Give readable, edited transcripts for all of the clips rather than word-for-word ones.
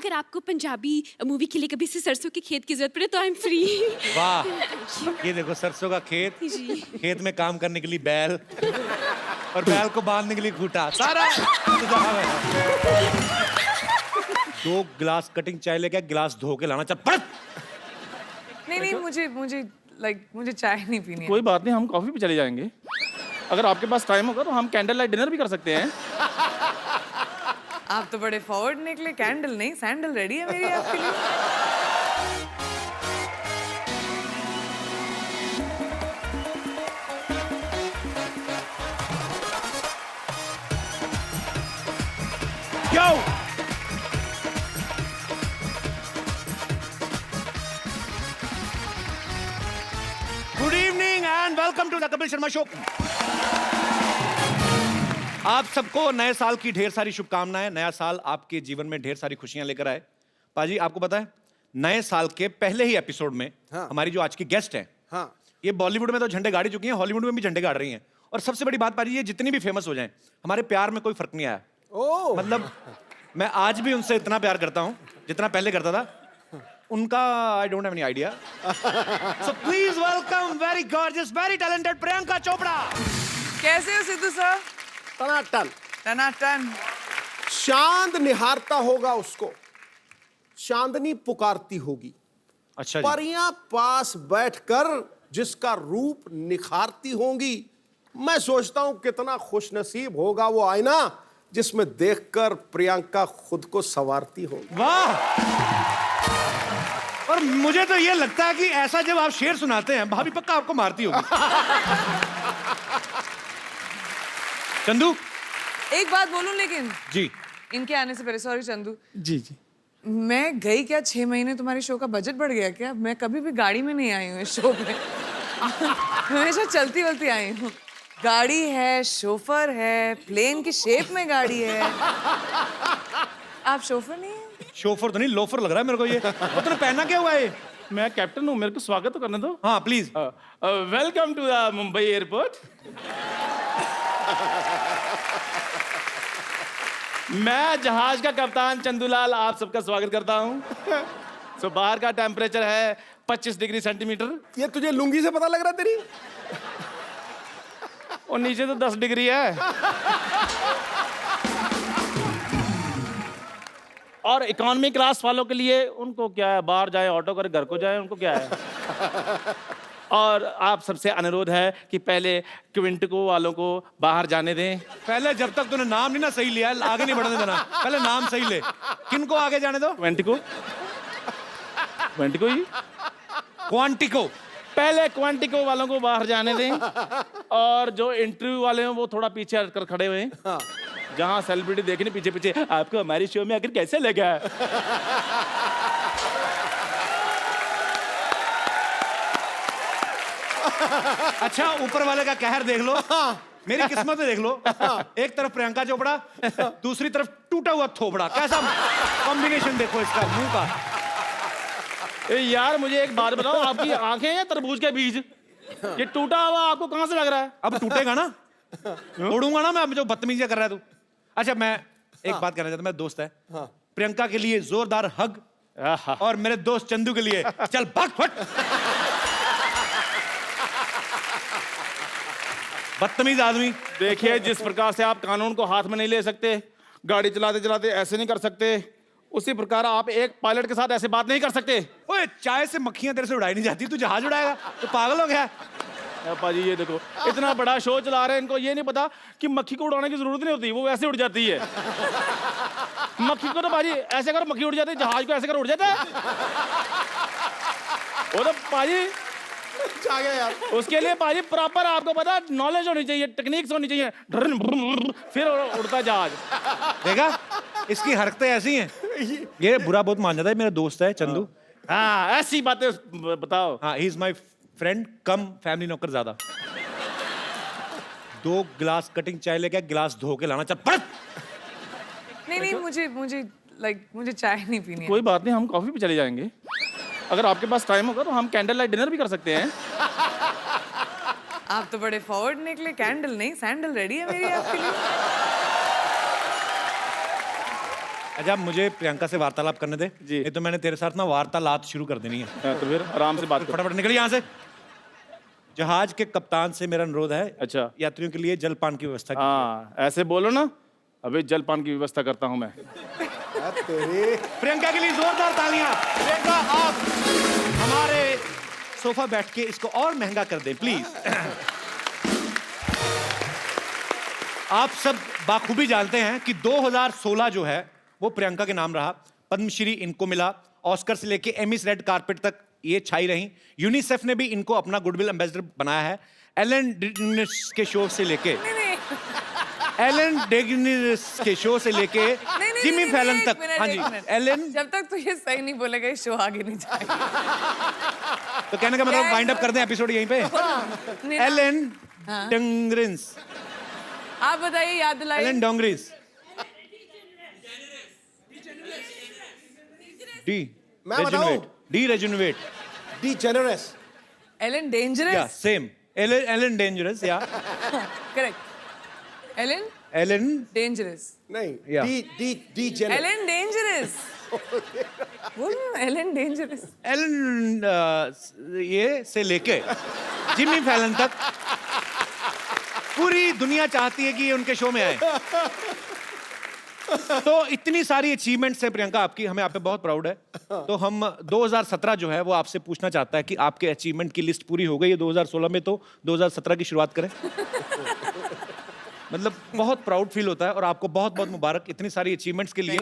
अगर आपको पंजाबी मूवी के लिए कभी से सरसों के खेत की जरूरत पड़े तो आई एम फ्री। वाह, ये देखो सरसों का खेत, खेत में काम करने के लिए बैल और बैल को बांधने के लिए खूंटा, सारा इंतजाम है। 2 गिलास कटिंग चाय लेके गिलास धो के लाना, चल पड़। नहीं मुझे चाय नहीं पीनी है। कोई बात नहीं, हम कॉफी पे चले जाएंगे। अगर आपके पास टाइम होगा तो हम कैंडल लाइट डिनर भी कर सकते हैं। आप तो बड़े फॉरवर्ड निकले। कैंडल नहीं सैंडल रेडी है मेरी आपके लिए। Yo! Good evening and welcome to the Kapil Sharma show. आप सबको नए साल की ढेर सारी शुभकामनाएं। नया साल आपके जीवन में ढेर सारी खुशियां लेकर आए। पाजी, आपको पता है नए साल के पहले ही एपिसोड में हमारी जो आज की गेस्ट है, ये बॉलीवुड में तो झंडे गाड़ी चुकी हैं, हॉलीवुड में भी झंडे गाड़ रही हैं। और सबसे बड़ी बात पाजी, ये जितनी भी फेमस हो जाएं, हमारे प्यार में कोई फर्क नहीं आया। मतलब मैं आज भी उनसे इतना प्यार करता हूं जितना पहले करता था। उनका I don't have any idea. So please welcome very gorgeous, very talented Priyanka Chopra. कैसे हो सिद्धू सर? टनाटन टनाटन। चांद निहारता होगा उसको, चांदनी पुकारती होगी। अच्छा जी। परियां पास बैठकर जिसका रूप निखारती होंगी। मैं सोचता हूं कितना खुशनसीब होगा वो आईना जिसमें देखकर प्रियंका खुद को संवारती होगी। वाह। और मुझे तो ये लगता है कि ऐसा जब आप शेर सुनाते हैं भाभी पक्का आपको मारती होगी। चंदू, एक बात बोलूं लेकिन जी, इनके आने से पहले, सॉरी चंदू जी जी। मैं गई क्या 6 महीने, तुम्हारी शो का बजट बढ़ गया क्या? मैं कभी भी गाड़ी में नहीं आई हूँ इस शो में। हमेशा चलती वलती आई हूँ। गाड़ी है, शोफर है, प्लेन की शेप में गाड़ी है। आप शोफर नहीं है? शोफर तो नहीं, लोफर लग रहा है मेरे को ये। और तूने पहना क्या हुआ है? मैं कैप्टन हूँ, मेरे को स्वागत तो करने दो। हाँ please. Welcome to the Mumbai airport. मैं जहाज का कप्तान चंदूलाल आप सबका स्वागत करता हूँ। सो बाहर का टेम्परेचर है 25 डिग्री सेंटीमीटर ये तुझे लुंगी से पता लग रहा है तेरी? और नीचे तो 10 डिग्री है। और इकोनॉमी क्लास वालों के लिए उनको क्या है, बाहर जाए ऑटो करे घर को जाए, उनको क्या है। और आप सबसे अनुरोध है कि पहले क्विंटिको वालों को बाहर जाने दें। पहले जब तक तूने नाम नहीं ना सही लिया, आगे नहीं बढ़ने देना। पहले नाम सही ले। किनको आगे जाने दो? क्विंटिको, क्विंटिको ही, क्वांटिको। पहले क्वांटिको वालों को बाहर जाने दें। और जो इंटरव्यू वाले हैं वो थोड़ा पीछे हटकर खड़े हुए हैं। जहां सेलिब्रिटी देखने पीछे पीछे, आपको हमारी शो में आकर कैसे लगा? अच्छा, ऊपर वाले का कहर देख लो, मेरी किस्मत में देख लो। एक तरफ प्रियंका चोपड़ा, दूसरी तरफ टूटा हुआ थोपड़ा। कैसा कॉम्बिनेशन देखो इसका मुंह का। यार मुझे एक बात बताओ, आपकी आंखें हैं तरबूज के बीज? ये टूटा हुआ आपको कहां से लग रहा है? अब टूटेगा ना, तोड़ूंगा ना मैं। अब जो बदतमीजी कर रहा है तू। अच्छा, मैं एक बात कहना चाहता हूं, मेरा दोस्त है प्रियंका के लिए जोरदार हग, और मेरे दोस्त चंदू के लिए चल भाग फट। बदतमीज आदमी। देखिए, जिस प्रकार से आप कानून को हाथ में नहीं ले सकते, गाड़ी चलाते चलाते ऐसे नहीं कर सकते, उसी प्रकार आप एक पायलट के साथ ऐसे बात नहीं कर सकते। ओए, चाय से मक्खियां तेरे से उड़ाई नहीं जाती, तू जहाज उड़ाएगा? तो पागल हो गया? पाजी ये देखो, इतना बड़ा शो चला रहे हैं, इनको ये नहीं पता कि मक्खी को उड़ाने की जरूरत नहीं होती, वो वैसे उड़ जाती है। मक्खी को तो पाजी ऐसे कर मक्खी उड़ जाती है, जहाज को ऐसे कर उड़ जाता है। वो तो पाजी आ गया यार। उसके लिए पाजी प्रॉपर आपको पता नॉलेज होनी चाहिए, टेक्निक्स होनी चाहिए, फिर उड़ता जहाज। देखा, इसकी हरकतें ऐसी हैं। ये बुरा बहुत मान जाता है। मेरा दोस्त है चंदू। हाँ, ऐसी बातें बताओ। हाँ, he is my friend come family नौकर ज्यादा। 2 गिलास कटिंग चाय लेके गिलास धो के लाना, चल पड़। नहीं मुझे चाय नहीं पीनी है। कोई बात नहीं, हम कॉफी पे चले जाएंगे। अगर आपके पास टाइम होगा तो हम कैंडल लाइट डिनर भी कर सकते हैं। आप तो बड़े फॉरवर्ड निकले। कैंडल नहीं सैंडल रेडी है मेरी आपके लिए। अच्छा मुझे प्रियंका से वार्तालाप करने दे जी। ये तो मैंने तेरे साथ ना वार्तालाप शुरू कर देनी है। हाँ, तो फिर आराम से बात करो। फटाफट निकल यहाँ से। जहाज के कप्तान से मेरा अनुरोध है, अच्छा। यात्रियों के लिए जलपान की व्यवस्था कीजिए। हाँ, ऐसे बोलो ना, अभी जलपान की व्यवस्था करता हूँ मैं। तेरे प्रियंका के लिए जोरदार तालियां। प्रियंका आप हमारे सोफा बैठ के इसको और महंगा कर दें प्लीज। आप सब बाखूबी जानते हैं कि 2016 जो है वो प्रियंका के नाम रहा। पद्मश्री इनको मिला, ऑस्कर से लेके एमिस रेड कारपेट तक ये छाई रही। यूनिसेफ ने भी इनको अपना गुडविल एम्बेसडर बनाया है। एलन डेगेनिस के शो से लेके जिमी फैलन तक। हाँ जी एलन। जब तक तू ये सही नहीं बोलेगा ये शो आगे नहीं जाएगा। तो कहने का मतलब वाइंड अप कर दें एपिसोड यहीं पे। Ellen DeGeneres. आप बताइए, याद दिलाइए। एलन डोंगरिस। डी मैं बताऊं? D rejuvenate. D generous. Ellen या डेंजरस। सेम एलन डेंजरस या करेक्ट। Ellen Ellen dangerous. नहीं, या। D generous. Ellen dangerous. बोल एलन डेंजरस। एलन ये से लेके जिमी फैलन तक पूरी दुनिया चाहती है कि ये उनके शो में आए। तो इतनी सारी अचीवमेंट्स है प्रियंका आपकी, हमें आप पे बहुत प्राउड है। तो हम 2017 जो है वो आपसे पूछना चाहता है कि आपके अचीवमेंट की लिस्ट पूरी हो गई है 2016 में, तो 2017 की शुरुआत करें। मतलब बहुत प्राउड फील होता है और आपको बहुत बहुत मुबारक इतनी सारी अचीवमेंट्स के लिए।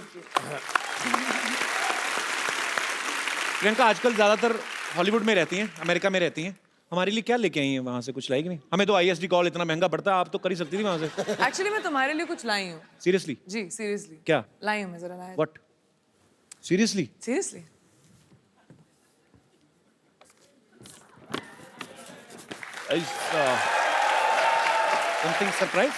प्रियंका आजकल ज्यादातर हॉलीवुड में रहती हैं, अमेरिका में रहती हैं। हमारे लिए क्या लेके आई हैं वहां से? कुछ लाएगी नहीं? हमें तो ISD कॉल इतना महंगा पड़ता है, आप तो कर ही सकती थी वहां से। एक्चुअली मैं तुम्हारे लिए कुछ लाई हूँ। सीरियसली? जी सीरियसली। क्या लाई हूँ मैं, जरा लाया। What? Seriously? Seriously. Something surprise?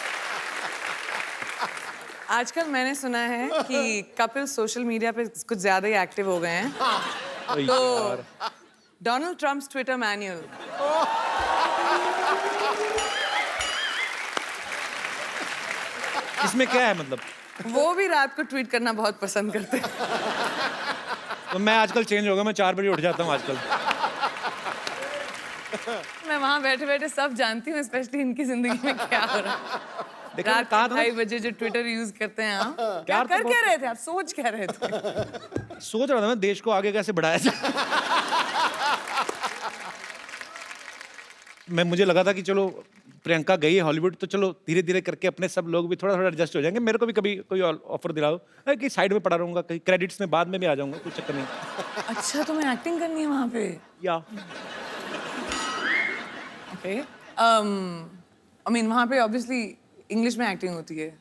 आजकल मैंने सुना है कि कपिल सोशल मीडिया पे कुछ ज्यादा ही एक्टिव हो गए हैं। तो डोनाल्ड ट्रम्प्स ट्विटर मैनुअल। इसमें क्या है मतलब? वो भी रात को ट्वीट करना बहुत पसंद करते हैं। तो मैं आजकल चेंज हो गया, मैं 4 बजे उठ जाता हूँ आजकल। मैं वहां बैठे बैठे सब जानती हूँ, स्पेशली इनकी जिंदगी में क्या हो रहा है। देखो रात कहा के था 2:30 बजे जो ट्विटर यूज करते हैं आप, क्या यार तो कर क्या रहे थे आप? सोच क्या रहे थे? सोच रहा था मैं देश को आगे कैसे बढ़ाया जाए। मुझे लगा था कि चलो प्रियंका गई है हॉलीवुड, तो चलो धीरे धीरे करके अपने सब लोग भी थोड़ा थोड़ा एडजस्ट हो जाएंगे। मेरे को भी कभी कोई ऑफर दिलाओ कि साइड में पड़ा रहूंगा, कहीं क्रेडिट्स में बाद में भी आ जाऊंगा, कोई चक्कर नहीं। अच्छा तुम्हें एक्टिंग करनी है वहां पे? या ओके। आई मीन वहां पे ऑब्वियसली इंग्लिश में एक्टिंग होती है।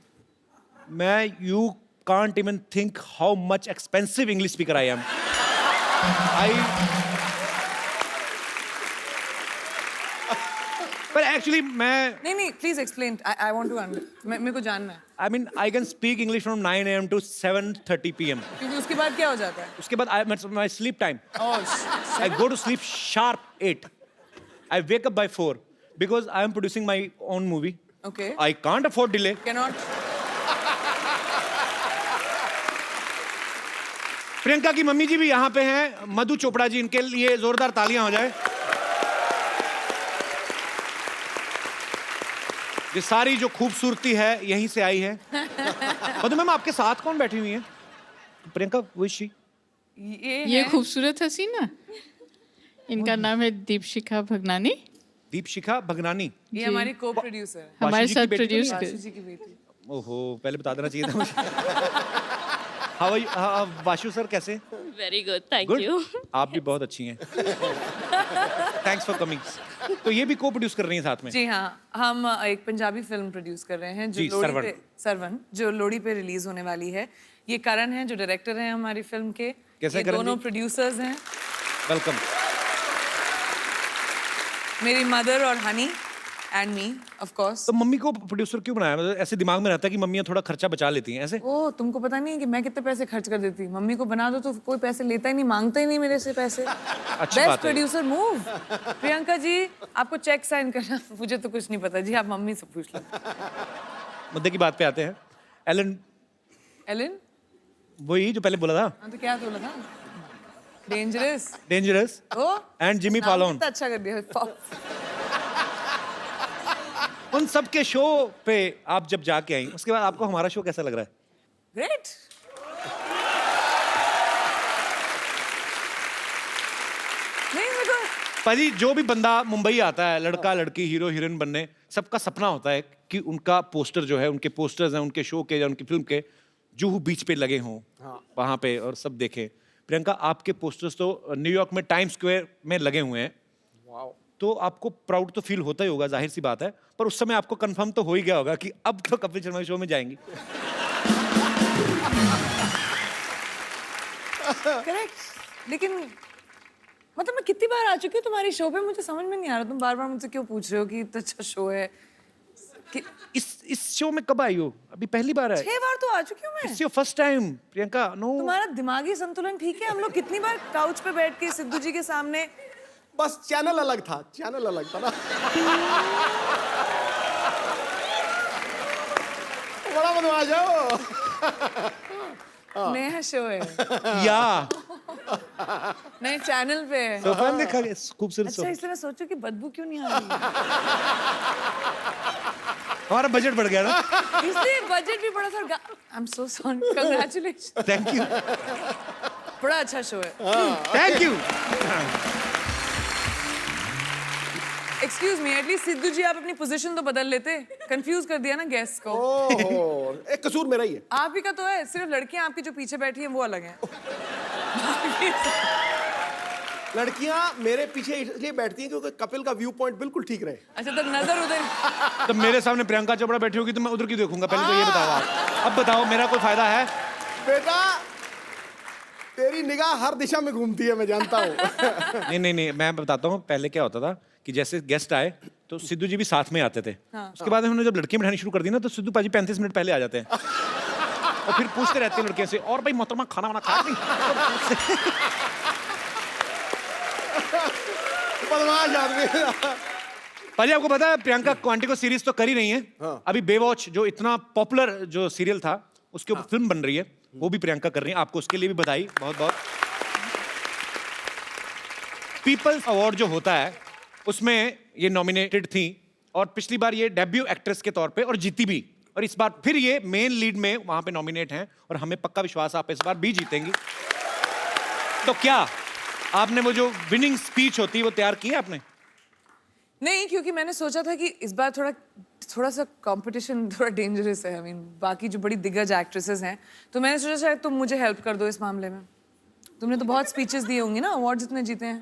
मैं you can't even think how much expensive English speaker I am. पर एक्चुअली मैं नहीं please explain. I want to मेरे को जानना है। I mean I can speak English from 9 AM to 7:30 PM। क्योंकि उसके बाद क्या हो जाता है? उसके बाद my sleep time, oh I go to sleep sharp 8. I wake up by 4 because I am producing my own movie. Okay. I can't afford delay. Cannot. Priyanka की मम्मी जी भी यहाँ पे हैं, मधु चोपड़ा जी, इनके लिए जोरदार तालियां हो जाए। ये सारी जो खूबसूरती है यहीं से आई है। मधु मैम आपके साथ कौन बैठी हुई है? प्रियंका विशी। ये खूबसूरत हसीना, इनका नाम है दीपशिखा भगनानी। दीपशिखा भगनानी। ये हमारी को प्रोड्यूसर है। हमारे वाशी जी की साथ बेटी तो प्रोड्यूस वासु कर। जी की बेटी। ओहो पहले बता देना चाहिए था मुझे। How are you? Vashu sir कैसे? Very good, thank good. You. आप भी बहुत अच्छी हैं। Thanks for coming. तो ये भी को प्रोड्यूस कर रही हैं साथ में? जी हाँ, हम एक पंजाबी फिल्म प्रोड्यूस कर रहे हैं जो जी, लोहड़ी सरवन। पे जो लोहड़ी पे रिलीज होने वाली है। ये करण है जो डायरेक्टर हैं हमारी फिल्म के। कैसे ये करण दोनों जी? प्रोड्यूसर्स हैं, वेलकम। मेरी मदर और honey and me of course. तो मम्मी को प्रोड्यूसर क्यों बनाया? मतलब ऐसे दिमाग में रहता है कि मम्मियाँ थोड़ा खर्चा बचा लेती हैं ऐसे? ओ तुमको पता नहीं है कि मैं कितने पैसे खर्च कर देती हूँ? मम्मी को बना दो तो कोई पैसे लेता ही नहीं, मांगता ही नहीं मेरे से पैसे। अच्छी बेस्ट बात है। Producer move. प्रियंका जी आपको चेक साइन करना, मुझे तो कुछ नहीं पता जी, आप मम्मी से पूछ लो। मुद्दे की बात पे आते हैं। एलन एलन वही जो पहले बोला था, हाँ तो क्या बोला था? Dangerous. Dangerous oh and Jimmy नाम फॉलोन। कितना अच्छा कर दिया। उन सब के शो पे आप जब जाके आई, उसके बाद आपको हमारा शो कैसा लग रहा है? ग्रेट। नहीं मेरे को पाजी, जो भी बंदा मुंबई आता है, लड़का लड़की, हीरो हीरोइन बनने, सबका सपना होता है कि उनका पोस्टर जो है, उनके पोस्टर्स हैं उनके शो के या उनकी फिल्म के, जुहू बीच पे लगे हों वहां पे और सब देखें। प्रियंका, आपके पोस्टर्स तो न्यूयॉर्क में टाइम स्क्वायर में लगे हुए हैं। तो आपको प्राउड तो फील होता ही होगा, जाहिर सी बात है, पर उस समय आपको कंफर्म तो हो ही गया होगा कि अब तो कपिल शर्मा शो में जाएंगी। करेक्ट। लेकिन मतलब मैं कितनी बार आ चुकी हूँ तुम्हारी शो पे, मुझे समझ में नहीं आ रहा तुम बार बार मुझसे क्यों पूछ रहे हो कि इतना अच्छा शो है कि... इस शो में कब आई हो? अभी पहली बार है? 6 बार तो आ चुकी हूँ मैं। It's your first time Priyanka. No, तुम्हारा दिमागी संतुलन ठीक है? हम लोग कितनी बार काउच पे बैठ के सिद्धू जी के सामने। बस चैनल अलग था, चैनल अलग था ना। बड़ा बदमाश है वो। नया शो है, या नए चैनल पे है। सोफा में देखा, खूबसूरत अच्छा, सोफा। इसलिए मैं सोचू कि बदबू क्यों नहीं आ रही हमारा बजट बढ़ गया ना। इसलिए बजट भी बड़ा था। I am so sorry, congratulation. Thank you, बड़ा अच्छा शो है। Thank you. Excuse me, at least Sidhu ji आप अपनी पोजीशन तो बदल लेते। कंफ्यूज कर दिया ना गेस्ट को। ओहो, एक कसूर मेरा ही है। आप ही का तो है, सिर्फ लड़कियां आपकी जो पीछे बैठी हैं वो अलग हैं। लड़कियां मेरे पीछे इसलिए बैठती हैं क्योंकि कपिल का व्यू पॉइंट बिल्कुल ठीक रहे। अच्छा, तब नजर उधर। तो मेरे सामने प्रियंका चोपड़ा बैठी होगी तो मैं उधर की देखूंगा? पहले तो ये बताओ आप। अब बताओ, मेरा कोई फायदा है? बेटा, तेरी निगाह हर दिशा में घूमती है, मैं जानता हूँ। नहीं नहीं नहीं, मैं बताता हूँ। पहले क्या होता था कि जैसे गेस्ट आए तो सिद्धू जी भी साथ में आते थे। उसके बाद हमने जब लड़कियां बिठानी शुरू कर दी ना, तो सिद्धू पाजी 35 मिनट पहले आ जाते हैं और फिर पूछते रहते हैं लड़कियों से, और भाई मोहतरमा खाना वाना खाया नहीं? बदमाश आदमी। पाजी, आपको पता है प्रियंका क्वांटिको सीरीज तो कर ही नहीं है। अभी बेवॉच जो इतना पॉपुलर जो सीरियल था, उसके ऊपर फिल्म बन रही है, वो भी प्रियंका कर रही है। आपको उसके लिए भी बधाई, बहुत बहुत। पीपल्स अवार्ड जो होता है उसमें ये नॉमिनेटेड थी, और पिछली बार ये डेब्यू एक्ट्रेस के तौर पे और जीती भी, और इस बार फिर ये मेन लीड में वहां पे नॉमिनेट हैं, और हमें पक्का विश्वास है आप इस बार भी जीतेंगी। तो क्या आपने वो जो विनिंग स्पीच होती है वो तैयार की है आपने? नहीं, क्योंकि मैंने सोचा था कि इस बार थोड़ा सा कंपटीशन थोड़ा डेंजरस है। आई मीन, बाकी जो बड़ी दिग्गज एक्ट्रेसेस हैं, तो मैंने सोचा शायद तुम मुझे हेल्प कर दो इस मामले में। तुमने तो बहुत स्पीचेस दिए होंगी ना, अवार्ड जितने जीते हैं।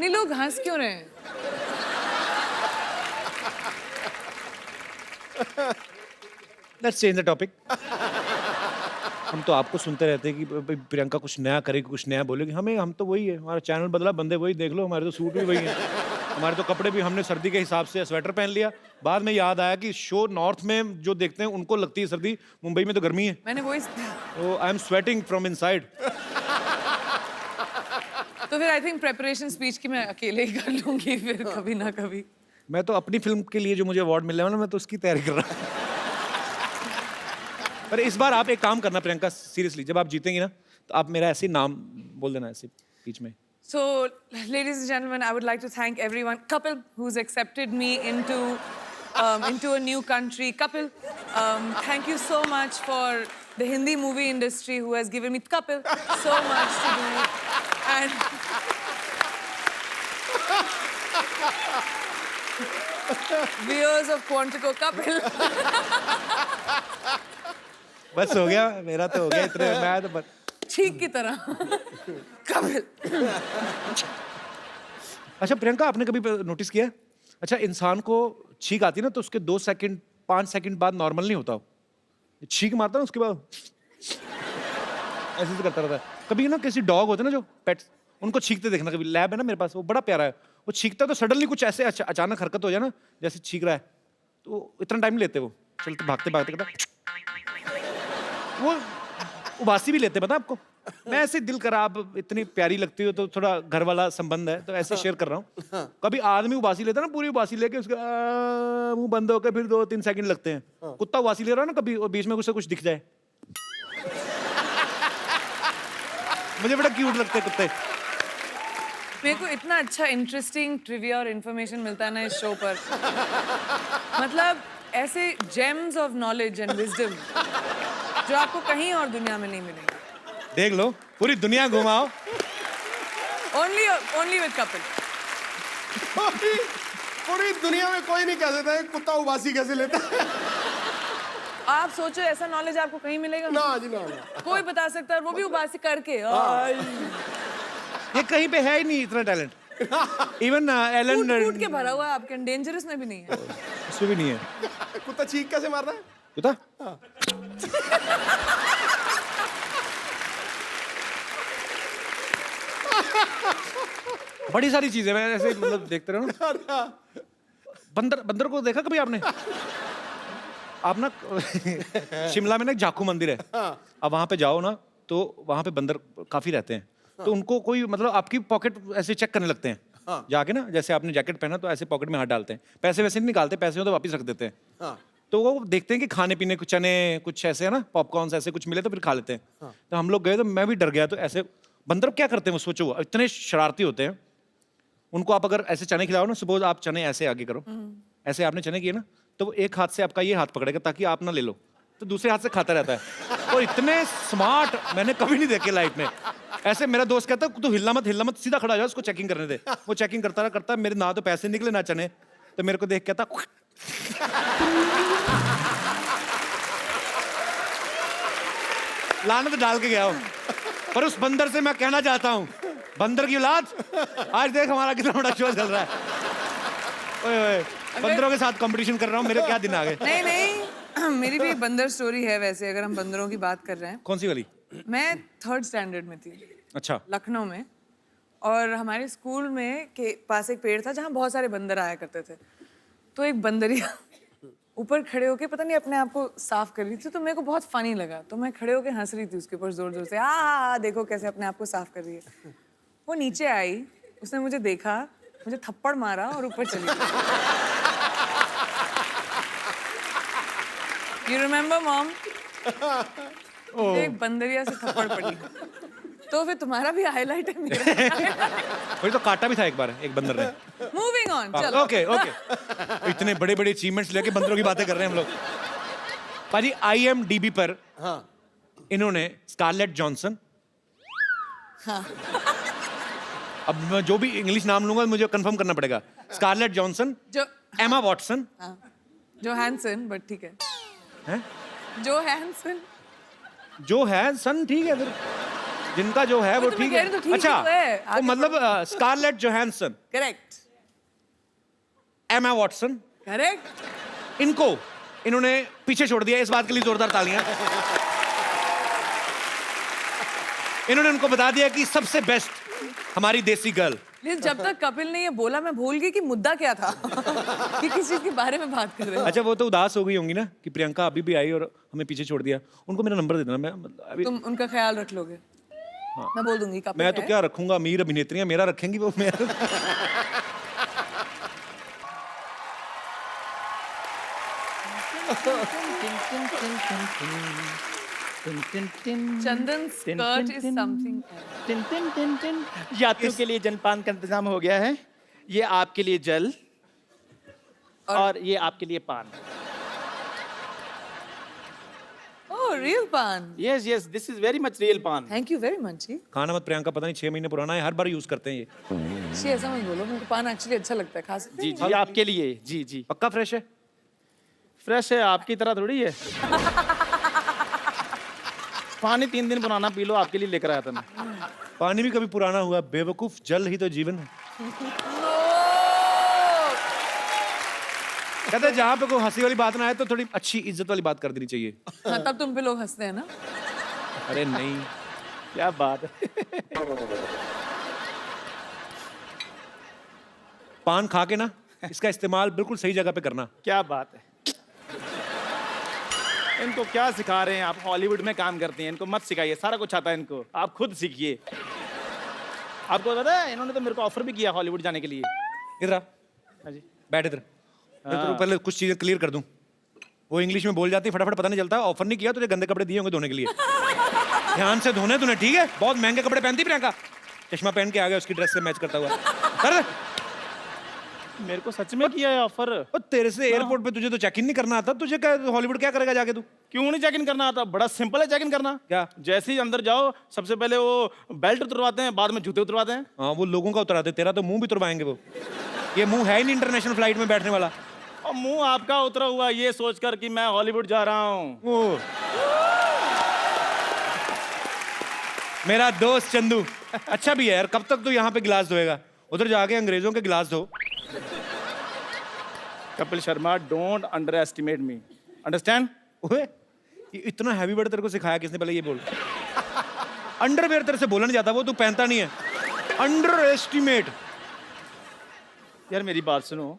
नहीं, लोग हंस क्यों रहे हैं? Let's change the topic. हम तो आपको सुनते रहते हैं कि प्रियंका कुछ नया करेगी, कुछ नया बोलेगी। हम तो वही है, हमारा चैनल बदला, बंदे वही, देख लो हमारे तो सूट भी वही है, हमारे तो कपड़े भी हमने सर्दी के हिसाब से स्वेटर पहन लिया। बाद में याद आया कि शो नॉर्थ में जो देखते हैं उनको लगती है सर्दी, मुंबई में तो गर्मी है। मैंने वही। तो I am sweating from inside. तो फिर आई थिंक प्रेपरेशन स्पीच की मैं अकेले ही कर लूंगी फिर, कभी ना कभी। मैं तो अपनी फिल्म के लिए जो मुझे अवार्ड मिलने वाला, मैं तो उसकी तैयारी कर रहा हूँ। पर इस बार आप एक काम करना प्रियंका, सीरियसली, जब आप जीतेंगी ना तो आप मेरा ऐसे नाम बोल देना ऐसे बीच में। So, ladies and gentlemen, I would like to thank everyone. Kapil, who's accepted me into a new country. Kapil, thank you so much for the Hindi movie industry who has given me, Kapil, so much to do. And viewers of Quantico, Kapil. बस हो गया, मेरा तो हो गया इतने, मैं तो बस ठीक की तरह। कपिल। अच्छा प्रियंका, आपने कभी नोटिस किया, अच्छा इंसान को छींक आती है ना तो उसके 2 सेकंड 5 सेकंड बाद नॉर्मल नहीं होता, छींक मारता ना उसके बाद ऐसे करता रहता है। कभी ना किसी डॉग होते ना जो पेट्स, उनको छींकते देखना, कभी लैब है ना मेरे पास, वो बड़ा प्यारा है, वो छींकता तो सडनली कुछ ऐसे अचानक हरकत हो जाए ना, जैसे छींक रहा है, तो इतना टाइम नहीं लेते, वो चलते भागते भागते करता, वो उबासी भी लेते, पता आपको? मैं ऐसे दिल करा, आप इतनी प्यारी लगती हो तो थोड़ा घर वाला संबंध है तो ऐसे शेयर कर रहा हूँ। कभी आदमी उबासी लेता है ना, पूरी उबासी लेके उसका मुंह बंद होकर फिर 2-3 सेकंड लगते हैं। कुत्ता उबासी ले रहा है ना कभी, और बीच में कुछ दिख जाए, मुझे बड़ा क्यूट लगते हैं कुत्ते। मेरे को इतना अच्छा इंटरेस्टिंग ट्रिविया और इन्फॉर्मेशन मिलता है ना इस शो पर, मतलब ऐसे James of knowledge and wisdom जो आपको कहीं और दुनिया में नहीं मिलेंगे। देख लो, पूरी दुनिया घुमाओ। Only with couple. पूरी दुनिया में कोई नहीं कह सकता है कुत्ता उबासी कैसे लेता है। आप सोचो ऐसा नॉलेज आपको कहीं मिलेगा? ना जी ना। कोई बता सकता है, वो भी उबासी करके। ये कहीं पे है ही नहीं इतना टैलेंट। इवन एलन कूट के भरा हुआ है आपके, डेंजरस में भी नहीं है। उसमें भी नहीं है। कुत्ता चीख कैसे मार रहा है? कुत्ता बड़ी सारी चीजें मैं ऐसे मतलब देखते रहो ना। बंदर को देखा कभी आपने? आप ना शिमला में ना एक जाखू मंदिर है, अब वहां पे जाओ ना तो वहां पे बंदर काफी रहते हैं। तो उनको कोई मतलब आपकी पॉकेट ऐसे चेक करने लगते हैं जाके ना, जैसे आपने जैकेट पहना तो ऐसे पॉकेट में हाथ डालते हैं, पैसे वैसे नहीं निकालते, पैसे हो तो वापस रख देते हैं। तो वो देखते हैं कि खाने पीने कुछ चने कुछ ऐसे है ना, पॉपकॉर्न ऐसे कुछ मिले तो फिर खा लेते हैं। तो हम लोग गए तो मैं भी डर गया। तो ऐसे बंदर क्या करते हैं वो सोचो, इतने शरारती होते हैं। उनको आप अगर ऐसे चने खिलाओ ना, सपोज आप चने ऐसे आगे करो, ऐसे आपने चने किए ना, तो वो एक हाथ से आपका ये हाथ पकड़ेगा ताकि आप ना ले लो, तो दूसरे हाथ से खाता रहता है। और इतने स्मार्ट मैंने कभी नहीं देखे लाइफ में। ऐसे मेरा दोस्त कहता है तू हिलना मत, सीधा खड़ा हो जा, उसको चेकिंग करने दे। वो चेकिंग करता मेरे ना तो पैसे निकले ना चने, तो मेरे को देख कहता लानत डाल के गया हूं। पर उस बंदर से मैं कहना चाहता हूं, बंदर की औलाद, आज देख हमारा कितना बड़ा शो चल रहा है। ओए ओए, बंदरों के साथ कंपटीशन कर रहा हूं, मेरे क्या दिन आ गए। नहीं मेरी भी एक बंदर स्टोरी है वैसे, अगर हम बंदरों की बात कर रहे हैं। कौन सी वाली? मैं 3rd स्टैंडर्ड में थी। अच्छा। लखनऊ में, और हमारे स्कूल में के पास एक पेड़ था जहाँ बहुत सारे बंदर आया करते थे। तो एक बंदरिया ऊपर खड़े होके पता नहीं अपने आप को साफ कर रही थी, तो मेरे को बहुत फनी लगा, तो मैं खड़े होके हंस रही थी उसके ऊपर जोर जोर से, आ देखो कैसे अपने आप को साफ कर रही है। वो नीचे आई, उसने मुझे देखा, मुझे थप्पड़ मारा और ऊपर चली गई। You remember, Mom? एक बंदरिया से थप्पड़ पड़ी। तो फिर तुम्हारा भी हाईलाइट है मेरा। वही तो काटा भी था एक बार एक बंदर ने। मूविंग ऑन, चलो। Okay okay. इतने बड़े बड़े अचीवमेंट्स लेके बंदरों की बातें कर रहे हैं हम लोग। पाजी IMDb पर इन्होंने स्कारलेट जॉनसन, अब मैं जो भी इंग्लिश नाम लूंगा मुझे कंफर्म करना पड़ेगा। Scarlett Johnson, Emma Watson, Johansson, but ठीक है। हैं? जो है सन ठीक है, फिर जिनका जो है वो तो ठीक मैं है। कह रही तो ठीक अच्छा ही तो है। वो मतलब Scarlett Johansson, correct Emma Watson, correct. इन्होंने पीछे छोड़ दिया। इस बात के लिए जोरदार तालियां। इन्होंने उनको बता दिया कि सबसे बेस्ट हमारी देसी गर्ल। लेकिन जब तक कपिल ने ये बोला मैं भूल गई कि मुद्दा क्या था। कि किस चीज के बारे में बात कर रहे हैं। अच्छा, वो तो उदास हो गई होंगी ना कि प्रियंका अभी भी आई और हमें पीछे छोड़ दिया। उनको मेरा नंबर दे देना, मैं अभी तुम उनका ख्याल रख लोगे? हाँ। मैं बोल दूंगी कपिल मैं तो क्या रखूंगा, अमीर अभिनेत्रियां मेरा रखेंगी वो मेरा। चंदन स्कर्ट इज समथिंग एल्स। यात्रियों के लिए जलपान का इंतजाम हो गया है। ये आपके लिए जल और ये आपके लिए पान। ओह, रियल पान। Yes yes, this is very much real पान। थैंक यू वेरी मच जी। खाना मत प्रियंका, पता नहीं 6 महीने पुराना है, हर बार यूज करते हैं ये। जी ऐसा मत बोलो, मुझे पान एक्चुअली अच्छा लगता है, खा सकते जी हैं? जी, आपके लिए। जी जी, पक्का फ्रेश है? फ्रेश है, आपकी तरह थोड़ी है। पानी 3 दिन पुराना पी लो, आपके लिए लेकर आया था मैं। पानी भी कभी पुराना हुआ? बेवकूफ, जल ही तो जीवन है। कहते हैं जहां पे कोई हंसी वाली बात ना आए तो थोड़ी अच्छी इज्जत वाली बात कर देनी चाहिए। हाँ, तब तुम पे लोग हंसते हैं ना। अरे नहीं, क्या बात है। पान खा के ना इसका इस्तेमाल बिल्कुल सही जगह पे करना। क्या बात है। इनको क्या सिखा रहे हैं आप? हॉलीवुड में काम करते हैं, इनको मत सिखाइए, सारा कुछ आता है इनको, आप खुद सीखिए। आपको पता है इन्होंने तो मेरे को ऑफर भी किया हॉलीवुड जाने के लिए। इधर आ, हाँ जी। बैठ इधर। तो पहले कुछ चीजें क्लियर कर दूं। वो इंग्लिश में बोल जाती है, फटाफट पता नहीं चलता। ऑफर नहीं किया, तुझे गंदे कपड़े दिए होंगे धोने के लिए। ध्यान से धोने तूने, ठीक है? बहुत महंगे कपड़े पहनती प्रियंका। चश्मा पहन के आ गया उसकी ड्रेस से मैच करता हुआ। कर मेरे को सच में किया है ऑफर। और तेरे से एयरपोर्ट पे तुझे तो चेक इन नहीं करना आता, तुझे क्या हॉलीवुड क्या करेगा जाके तू? क्यों नहीं चेक इन करना आता? बड़ा सिंपल है चेक इन करना। क्या? जैसे ही अंदर जाओ सबसे पहले वो बेल्ट उतरवाते हैं, बाद में जूते उतरवाते हैं। हाँ, वो लोगों का उतराते, तेरा तो मुंह भी उतरवाएंगे वो। ये मुंह है ही नहीं इंटरनेशनल फ्लाइट में बैठने वाला। और मुंह आपका उतरा हुआ ये सोचकर कि मैं हॉलीवुड जा रहा हूँ। मेरा दोस्त चंदू अच्छा भी है यार। कब तक तू यहाँ पे गिलास धोएगा? उधर जाके अंग्रेजों के गिलास धो। Kapil Sharma, don't under estimate me, understand? ओए, ये इतना हैवी वर्ड तेरे को सिखाया किसने? पहले ये बोल। अंडरवेयर तेरे से बोला नहीं जाता, वो तू पहनता नहीं है। Under estimate. यार मेरी बात सुनो,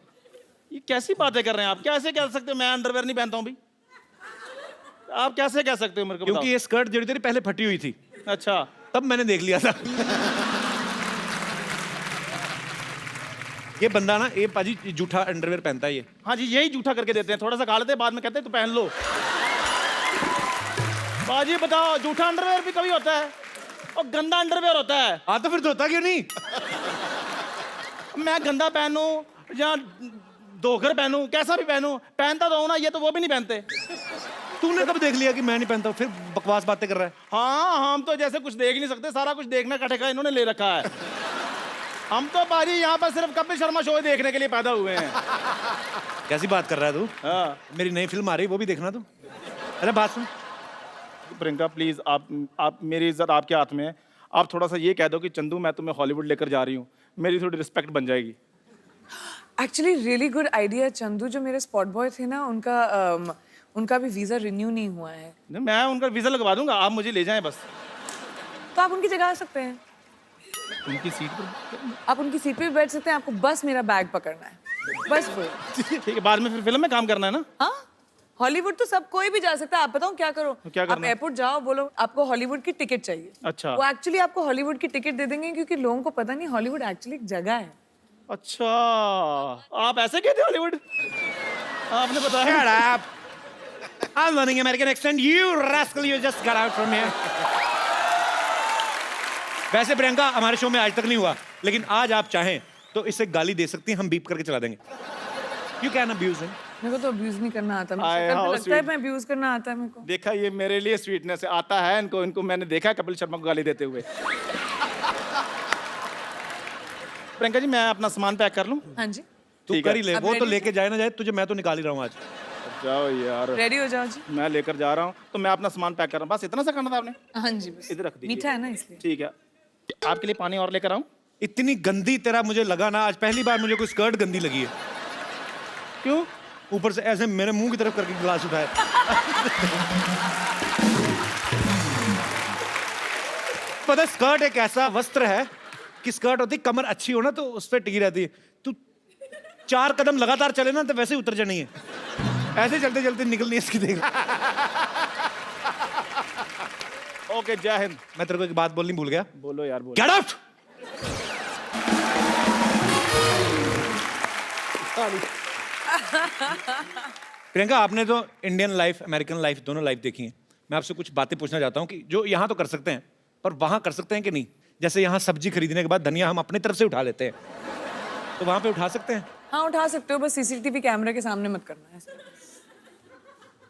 ये कैसी बातें कर रहे हैं आप? कैसे कह सकते हो मैं अंडरवेयर नहीं पहनता हूँ भाई? आप कैसे कह सकते हो मेरे को? क्योंकि ये स्कर्ट जड़ी तेरी पहले फटी हुई थी। अच्छा, तब मैंने देख लिया था। ये बंदा ना, ये पाजी जूठा अंडरवेयर पहनता है ये। हाँ जी, यही जूठा करके देते हैं, थोड़ा सा खा लेते हैं, बाद में कहते हैं तो पहन लो। बाजी बताओ, जूठा अंडरवेयर भी कभी होता है और गंदा अंडरवेयर होता है। हाँ तो फिर धोता क्यों नहीं? मैं गंदा पहनूं या धोकर पहनूं, कैसा भी पहनूं, पहनता तो हूं ना, ये तो वो भी नहीं पहनते। तूने कब देख लिया कि मैं नहीं पहनता? फिर बकवास बातें कर रहा है। हाँ, हम तो जैसे कुछ देख नहीं सकते, सारा कुछ देखने का ठेका इन्होंने ले रखा है। हम तो बाजी यहाँ पर सिर्फ कपिल शर्मा शो देखने के लिए पैदा हुए हैं। कैसी बात कर रहा है तू? हाँ। मेरी नई फिल्म आ रही है, वो भी देखना तू। अरे बात सुन। प्रियंका प्लीज, आप मेरी इज्जत आपके हाथ में है। आप थोड़ा सा ये कह दो कि चंदू मैं तुम्हें हॉलीवुड लेकर जा रही हूँ, मेरी थोड़ी रिस्पेक्ट बन जाएगी। Actually really good idea Chandu. जो मेरे स्पॉट बॉय थे ना, उनका भी वीजा रिन्यू नहीं हुआ है। मैं उनका वीजा लगवा दूंगा, आप मुझे ले जाएं बस। तो आप उनकी जगह आ सकते हैं। उनकी सीट पर आप उनकी सीट पे भी बैठ सकते हैं, आपको बस मेरा बैग पकड़ना है, बस वो। ठीक है, बाद में फिर फिल्म में काम करना है ना? हाँ, हॉलीवुड तो सब कोई भी जा सकता है। आप बताओ क्या करो? क्या आप करना है? एयरपोर्ट जाओ, बोलो आपको हॉलीवुड की टिकट चाहिए। अच्छा। वो एक्चुअली आपको हॉलीवुड की टिकट दे देंगे, क्योंकि लोगों को पता नहीं हॉलीवुड एक्चुअली एक जगह है। अच्छा, आप ऐसे कहते हो हॉलीवुड? आपने बताया। Shut up. I'm learning American accent. You rascal, you just got out from here. वैसे प्रियंका हमारे शो में आज तक नहीं हुआ, लेकिन आज आप चाहें तो इसे गाली दे सकती हैं, हम बीप करके चला देंगे। You can abuse him. मेरे को तो अब्यूज नहीं करना आता। आए, मेरे को how लगता है sweet. मैं अब्यूज करना आता है मेरे को। देखा, ये मेरे लिए स्वीटनेस आता है इनको मैंने देखा है कपिल शर्मा को गाली देते हुए। प्रियंका जी, मैं अपना सामान पैक कर लूं? हाँ जी, तू ठीक कर है। ही ले, अब वो तो ready लेके जाए ना जाए, तुझे मैं तो निकाल ही रहा हूँ आज। जाओ यार, रेडी हो जाओ जी। मैं लेकर जा रहा हूँ, तो मैं अपना सामान पैक कर रहा हूँ। बस इतना सा करना था आपने? हाँ जी, बस इधर रख दीजिए। मीठा है ना इसलिए। ठीक है, आपके लिए पानी और लेकर आऊं? इतनी गंदी तेरा मुझे लगा ना, आज पहली बार मुझे कोई स्कर्ट गंदी लगी है। क्यों? ऊपर से ऐसे मेरे मुंह की तरफ करके गिलास उठाया। पता, स्कर्ट एक ऐसा वस्त्र है कि स्कर्ट होती, कमर अच्छी हो ना तो उस पर टिकी रहती है। तू 4 कदम लगातार चले ना तो वैसे ही उतर जानी है। ऐसे चलते चलते निकलनी है इसकी। देख, ओके, जय हिंद। मैं तेरे को एक बात बोलनी भूल गया। बोलो यार, बोलो। Get out. प्रियंका, आपने तो इंडियन लाइफ, अमेरिकन लाइफ दोनों लाइफ देखी है। मैं आपसे कुछ बातें पूछना चाहता हूँ कि जो यहाँ तो कर सकते हैं पर वहाँ कर सकते हैं कि नहीं? जैसे यहाँ सब्जी खरीदने के बाद धनिया हम अपनी तरफ से उठा लेते हैं, तो वहाँ पे उठा सकते हैं? हाँ, उठा सकते हो, बस सीसीटीवी कैमरे के सामने मत करना है।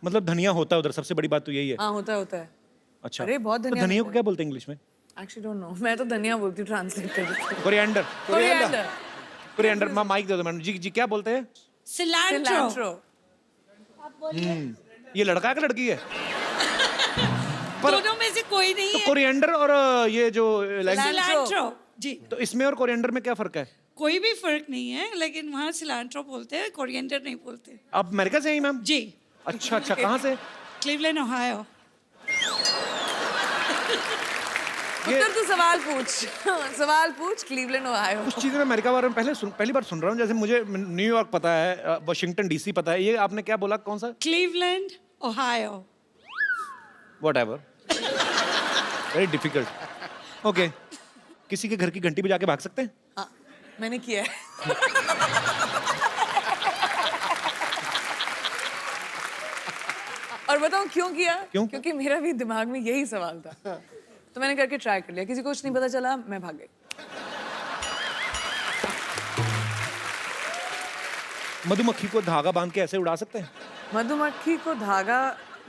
मतलब धनिया होता है उधर, सबसे बड़ी बात तो यही है। हाँ, होता है, होता है। अच्छा, अरे बहुत तो धनिया धनिया को होता क्या बोलते हैं इंग्लिश में? एक्चुअली डोंट नो, मैं तो धनिया बोलती हूँ, ट्रांसलेट कर देती हूँ। कोरिएंडर। कोरिएंडर। कोरिएंडर। माइक दे दो मैडम जी। जी क्या बोलते हैं? सिलांट्रो। ये लड़का है कि लड़की है? दोनों में से कोई नहीं तो है। कोरिएंडर और ये जो सिलांट्रो जी। तो इसमें और कोरिएंडर में क्या फर्क है? कोई भी फर्क नहीं है, लेकिन वहाँ सिलांट्रो बोलते हैं, कोरिएंडर नहीं बोलते। आप अमेरिका से हैं मैम? जी। अच्छा अच्छा, कहाँ से? Cleveland, Ohio. उत्तर तू सवाल पूछ। सवाल पूछ। Cleveland, Ohio. कुछ चीजें मैं अमेरिका बारे में पहली बार सुन रहा हूँ। जैसे मुझे न्यूयॉर्क पता है, वाशिंगटन डीसी पता है, ये आपने क्या बोला, कौन सा? Cleveland, Ohio. Whatever. Very difficult. Okay. किसी के घर की घंटी बजा के भाग सकते हैं? हाँ, मैंने किया है। और बताऊं क्यों किया? क्यों? क्योंकि मेरा भी दिमाग में यही सवाल था। तो मैंने करके ट्राई कर लिया। किसी को कुछ नहीं पता चला, मैं भाग गई। मधुमक्खी को धागा बांध के ऐसे उड़ा सकते हैं? मधुमक्खी को धागा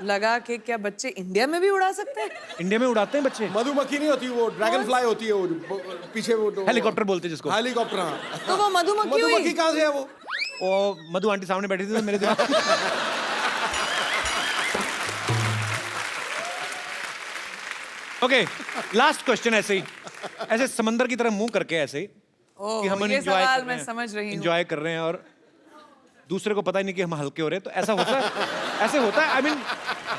लगा के क्या बच्चे इंडिया में भी उड़ा सकते हैं? इंडिया में उड़ाते हैं बच्चे? मधुमक्खी नहीं होती, वो ड्रैगन फ्लाई होती है, वो पीछे वो हेलीकॉप्टर बोलते हैं जिसको। हेलीकॉप्टर। हाँ। तो वो मधुमक्खी हुई। मधुमक्खी कहाँ से है वो? मधु आंटी सामने बैठी थी तो मेरे दिमाग ओके, लास्ट क्वेश्चन ऐसे ही, ऐसे समंदर की तरह मुंह करके ऐसे ही कि हम ये एंजॉय सवाल मैं समझ रही हूँ। एंजॉय कर रहे हैं और दूसरे को पता ही नहीं कि हम हल्के हो रहे हैं, तो ऐसा होता है? ऐसे होता है? आई मीन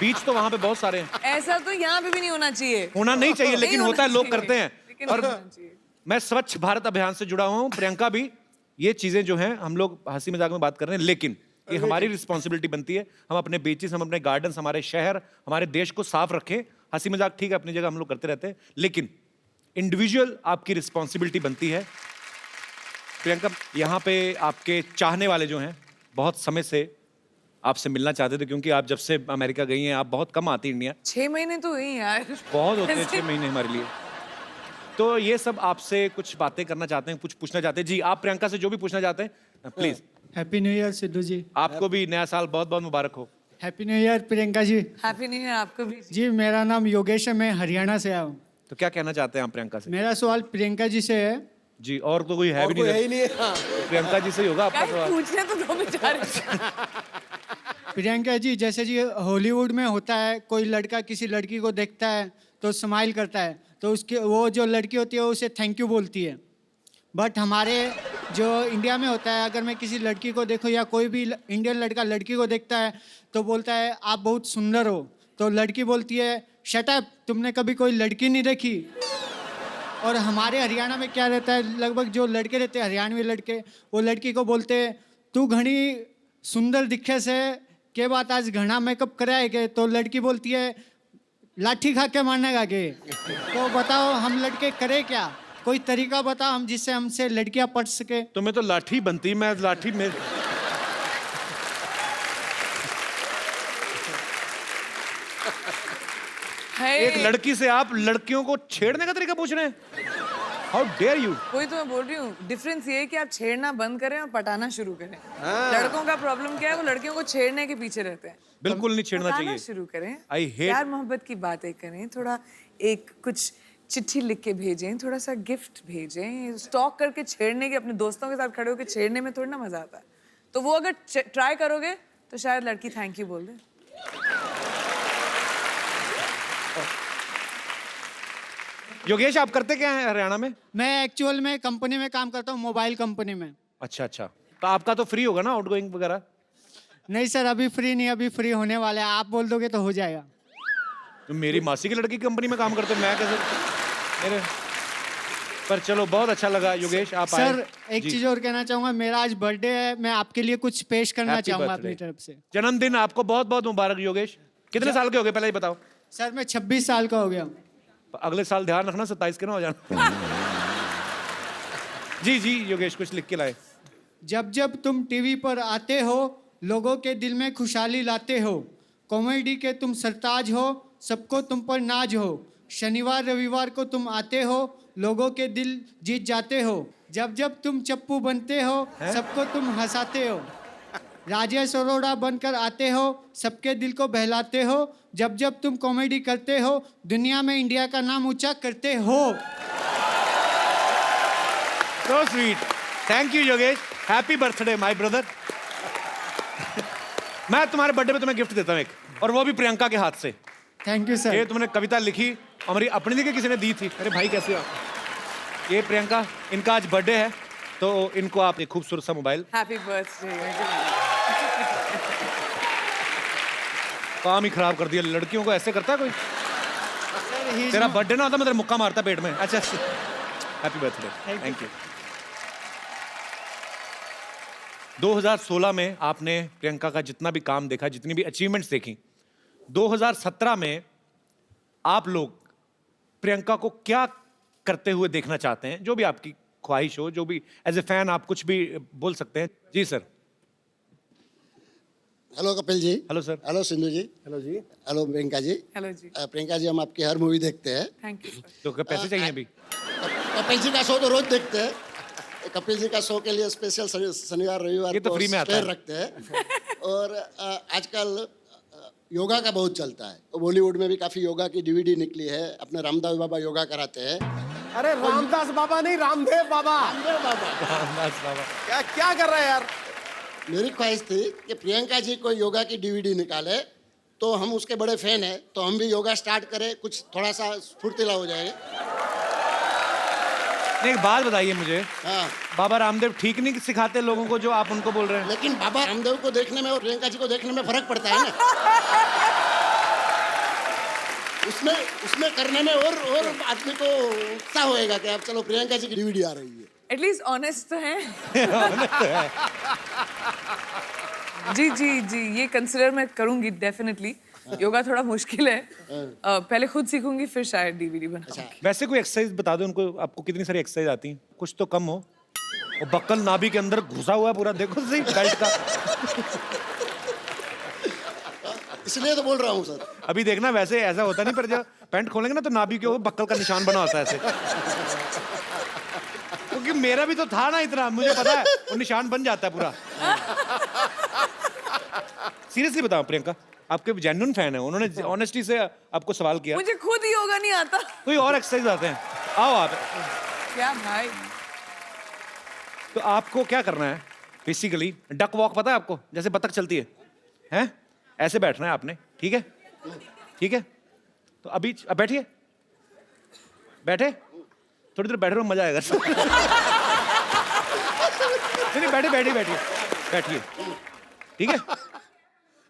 बीच तो वहां पे बहुत सारे हैं। ऐसा तो यहाँ पे भी नहीं होना चाहिए। होना नहीं चाहिए, लेकिन नहीं होता है, होना लोग चाहिए, करते हैं। लेकिन और होना चाहिए। मैं स्वच्छ भारत अभियान से जुड़ा हुआ हूँ, प्रियंका भी। ये चीजें जो हैं हम लोग हंसी मजाक में बात कर रहे हैं, लेकिन ये हमारी रिस्पॉन्सिबिलिटी बनती है। हम अपने बीचेस, हम अपने गार्डन्स, हमारे शहर, हमारे देश को साफ रखें। हंसी मजाक ठीक है, अपनी जगह हम लोग करते रहते हैं, लेकिन इंडिविजुअल आपकी रिस्पॉन्सिबिलिटी बनती है। प्रियंका, यहाँ पे आपके चाहने वाले जो हैं बहुत समय से आपसे मिलना चाहते थे, क्योंकि आप जब से अमेरिका गई हैं आप बहुत कम आती इंडिया। 6 महीने तो हुई यार। बहुत होते हैं 6 महीने हमारे लिए। तो ये सब आपसे कुछ बातें करना चाहते हैं, कुछ पूछना चाहते हैं। जी, आप प्रियंका से जो भी पूछना चाहते हैं please. Happy new year Sidhu ji. आपको भी नया साल बहुत बहुत मुबारक हो। Happy new year Priyanka ji. Happy new year आपको भी। जी, मेरा नाम योगेश है, मैं हरियाणा से आया हूँ। तो क्या कहना चाहते हैं आप प्रियंका से? मेरा सवाल प्रियंका जी से है। जी, और तो कोई है और भी कोई है नहीं, ही नहीं है। हाँ। प्रियंका जी से ही होगा आपका गाइस, सवाल। पूछने तो दो बेचारे। प्रियंका जी, जैसे जी हॉलीवुड में होता है, कोई लड़का किसी लड़की को देखता है तो स्माइल करता है, तो उसके वो जो लड़की होती है वो उसे थैंक यू बोलती है। बट हमारे जो इंडिया में होता है, अगर मैं किसी लड़की को देखूँ या कोई भी इंडियन लड़का लड़की को देखता है तो बोलता है आप बहुत सुंदर हो, तो लड़की बोलती है शट अप, तुमने कभी कोई लड़की नहीं देखी। और हमारे हरियाणा में क्या रहता है, लगभग जो लड़के रहते हैं हरियाणवी लड़के, वो लड़की को बोलते हैं तू घनी सुंदर दिखे से के बात आज घना मेकअप कराए के, तो लड़की बोलती है लाठी खा के मारने के। तो बताओ हम लड़के करें क्या? कोई तरीका बताओ हम जिससे हमसे लड़कियां पढ़ सके। तो मैं तो लाठी बनती, मैं लाठी में एक लड़की से आप लड़कियों को छेड़ने का तरीका पूछ रहे हैं? How dare you. वही तो मैं बोल रही हूँ, डिफरेंस ये है कि आप छेड़ना बंद करें और पटाना शुरू करें। लड़कों का प्रॉब्लम क्या है, वो लड़कियों को छेड़ने के पीछे रहते हैं। बिल्कुल नहीं छेड़ना पटाना चाहिए। शुरू करें, I hate- प्यार मोहब्बत की बातें करें, थोड़ा एक कुछ चिट्ठी लिख के भेजें, थोड़ा सा गिफ्ट भेजें। स्टॉक करके छेड़ने के, अपने दोस्तों के साथ खड़े होकर छेड़ने में थोड़ा ना मजा आता है। तो वो अगर ट्राई करोगे तो शायद लड़की थैंक यू बोल दे। योगेश, आप करते क्या हैं हरियाणा में? मैं एक्चुअल में कंपनी में काम करता हूँ, मोबाइल कंपनी में। अच्छा अच्छा, तो आपका तो फ्री होगा ना आउटगोइंग वगैरह? नहीं सर, अभी फ्री नहीं, अभी फ्री होने वाला है, आप बोल दोगे तो हो जाएगा। तो मेरी मासी की लड़की की कंपनी में काम करते हैं, मैं कैसे मेरे पर चलो, बहुत अच्छा लगा योगेश आप आए। सर एक जी। चीज और कहना चाहूंगा, मेरा आज बर्थडे है, मैं आपके लिए कुछ पेश करना Happy चाहूंगा birthday। अपनी तरफ से। जन्मदिन आपको बहुत बहुत मुबारक योगेश। कितने साल के हो गए पहले ये बताओ? सर मैं 26 साल का हो गया। अगले साल ध्यान रखना 27 के ना हो जाना। जी जी योगेश, कुछ लिख के लाए। जब जब तुम टीवी पर आते हो, लोगों के दिल में खुशहाली लाते हो, कॉमेडी के तुम सरताज हो, सबको तुम पर नाज हो। शनिवार रविवार को तुम आते हो, लोगों के दिल जीत जाते हो। जब जब तुम चप्पू बनते हो, सबको तुम हंसाते हो। राजेश अरोड़ा बनकर आते हो, सबके दिल को बहलाते हो। जब जब तुम कॉमेडी करते हो, दुनिया में इंडिया का नाम ऊंचा करते हो। So sweet, thank you Yogesh, happy birthday my brother. मैं तुम्हारे बर्थडे पे तुम्हें गिफ्ट देता हूँ एक, और वो भी प्रियंका के हाथ से। Thank you sir. ये तुमने कविता लिखी, हमारी अपनी दी कि किसी ने दी थी? अरे भाई कैसे हो? ये प्रियंका, इनका आज बर्थडे है, तो इनको आप एक खूबसूरत सा मोबाइल। Happy birthday. काम ही खराब कर दिया, लड़कियों को ऐसे करता है कोई? तेरा बर्थडे ना होता मैं तेरा मुक्का मारता पेट में। अच्छा, हैप्पी बर्थडे, थैंक यू। 2016 में आपने प्रियंका का जितना भी काम देखा, जितनी भी अचीवमेंट्स देखी, 2017 में आप लोग प्रियंका को क्या करते हुए देखना चाहते हैं, जो भी आपकी ख्वाहिश हो, जो भी एज ए फैन आप कुछ भी बोल सकते हैं। जी sir. Hello Kapil ji. Hello sir. Hello Sindhu ji. Hello जी। हेलो प्रियंका जी। हेलो जी। प्रियंका जी, हम आपकी हर मूवी देखते हैं। Thank you. तो पैसे चाहिए अभी? कपिल जी का शो तो रोज देखते हैं। कपिल जी का शो के लिए स्पेशल शनिवार रविवार ये तो फ्री में आता है। रखते हैं। और आजकल योगा का बहुत चलता है। बॉलीवुड में भी काफी योगा की डीवीडी निकली है। अपने रामदेव बाबा योगा कराते हैं। अरे रामदास बाबा नहीं, रामदेव बाबा। रामदेव बाबा। रामदास बाबा। क्या क्या कर रहे हैं यार? मेरी ख्वाहिश थी कि प्रियंका जी कोई योगा की डीवीडी निकाले, तो हम उसके बड़े फैन हैं, तो हम भी योगा स्टार्ट करें, कुछ थोड़ा सा स्फूर्तिला हो जाएगा। एक बात बताइए मुझे, हाँ। बाबा रामदेव ठीक नहीं सिखाते लोगों को जो आप उनको बोल रहे हैं? लेकिन बाबा रामदेव को देखने में और प्रियंका जी को देखने में फर्क पड़ता है ना। उसमें करने में और आदमी को उत्साह होएगा कि अब चलो प्रियंका जी की डीवीडी आ रही है। एटलीस्ट ऑनेस्ट तो है। जी जी जी, ये कंसिडर मैं करूंगी डेफिनेटली। योगा थोड़ा मुश्किल है। पहले खुद सीखूंगी, फिर शायद डीवीडी बनाऊंगी। वैसे कोई एक्सरसाइज बता दो उनको, आपको कितनी सारी एक्सरसाइज आती हैं? कुछ तो कम हो। और बक्कल नाभि के अंदर घुसा हुआ है पूरा, देखो सही बेल्ट का। इसलिए तो बोल रहा हूँ सर। अभी देखना, वैसे ऐसा होता नहीं, पर जब पैंट खोलेंगे ना तो नाभि के ऊपर बक्कल का निशान बना होता है ऐसे। क्योंकि मेरा भी तो था ना इतना, मुझे पता है वो निशान बन जाता है पूरा। सीरियसली बताओ प्रियंका, आपके जेन्युइन फैन है, उन्होंने ऑनेस्टी से आपको सवाल किया। मुझे खुद ही योगा नहीं आता। कोई और एक्सरसाइज आते हैं? आओ आप। क्या भाई? तो आपको क्या करना है बेसिकली? डक वॉक पता है आपको, जैसे बतख चलती है, हैं? ऐसे बैठना है आपने, ठीक है? ठीक है, तो अभी अब बैठिए, बैठे, थोड़ी देर बैठे रहो, मजा आएगा। नहीं बैठे बैठिए बैठिए बैठिए, ठीक है?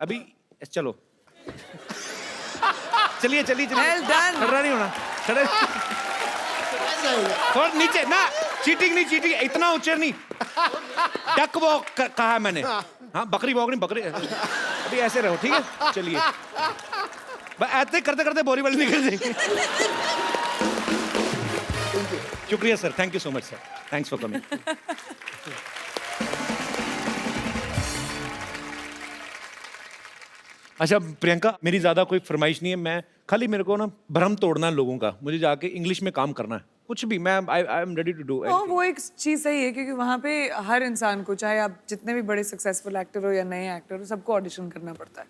अभी चलो, चलिए चलिए चलिए। Well done. खड़ा नहीं होना, खड़ा थोड़ा नीचे ना, चीटिंग नहीं, चीटिंग इतना ऊंचे नहीं। डक वॉक कहा है मैंने। हाँ, बकरी वॉक नहीं, बकरी। अभी ऐसे रहो, ठीक है? चलिए, ऐसे करते करते बोरी वाली निकल जाएगी। शुक्रिया sir, thank you so much sir, thanks for coming. अच्छा प्रियंका, मेरी ज्यादा कोई फरमाइश नहीं है, मैं खाली मेरे को ना भ्रम तोड़ना है लोगों का, मुझे जाके इंग्लिश में काम करना है, कुछ भी। मैं I am ready to do. वो एक चीज सही है, क्योंकि वहाँ पे हर इंसान को, चाहे आप जितने भी बड़े सक्सेसफुल एक्टर हो या नए एक्टर हो, सबको ऑडिशन करना पड़ता है।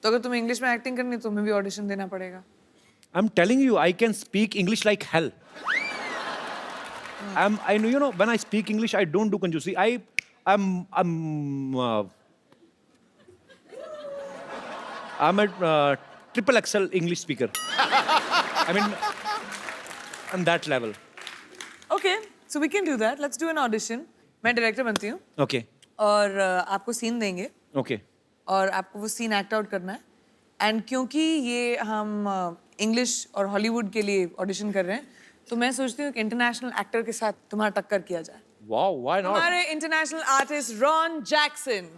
तो अगर तुम्हें इंग्लिश में एक्टिंग करनी है, तुम्हें भी ऑडिशन देना पड़ेगा। I am telling you, I can speak English like hell. I know, you know, when I speak English, I don't do conjusi. I'm a triple XL English speaker. I mean, on that level. Okay, so we can do that. Let's do an audition. मैं director बनती हूँ। Okay. और आपको scene देंगे। Okay. और आपको वो scene act out करना है। एंड क्योंकि ये हम इंग्लिश और हॉलीवुड के लिए ऑडिशन कर रहे हैं, तो मैं सोचती हूँ कि इंटरनेशनल एक्टर के साथ तुम्हारा टक्कर किया जाए। Wow, why not? हमारे इंटरनेशनल आर्टिस्ट रॉन जैक्सन।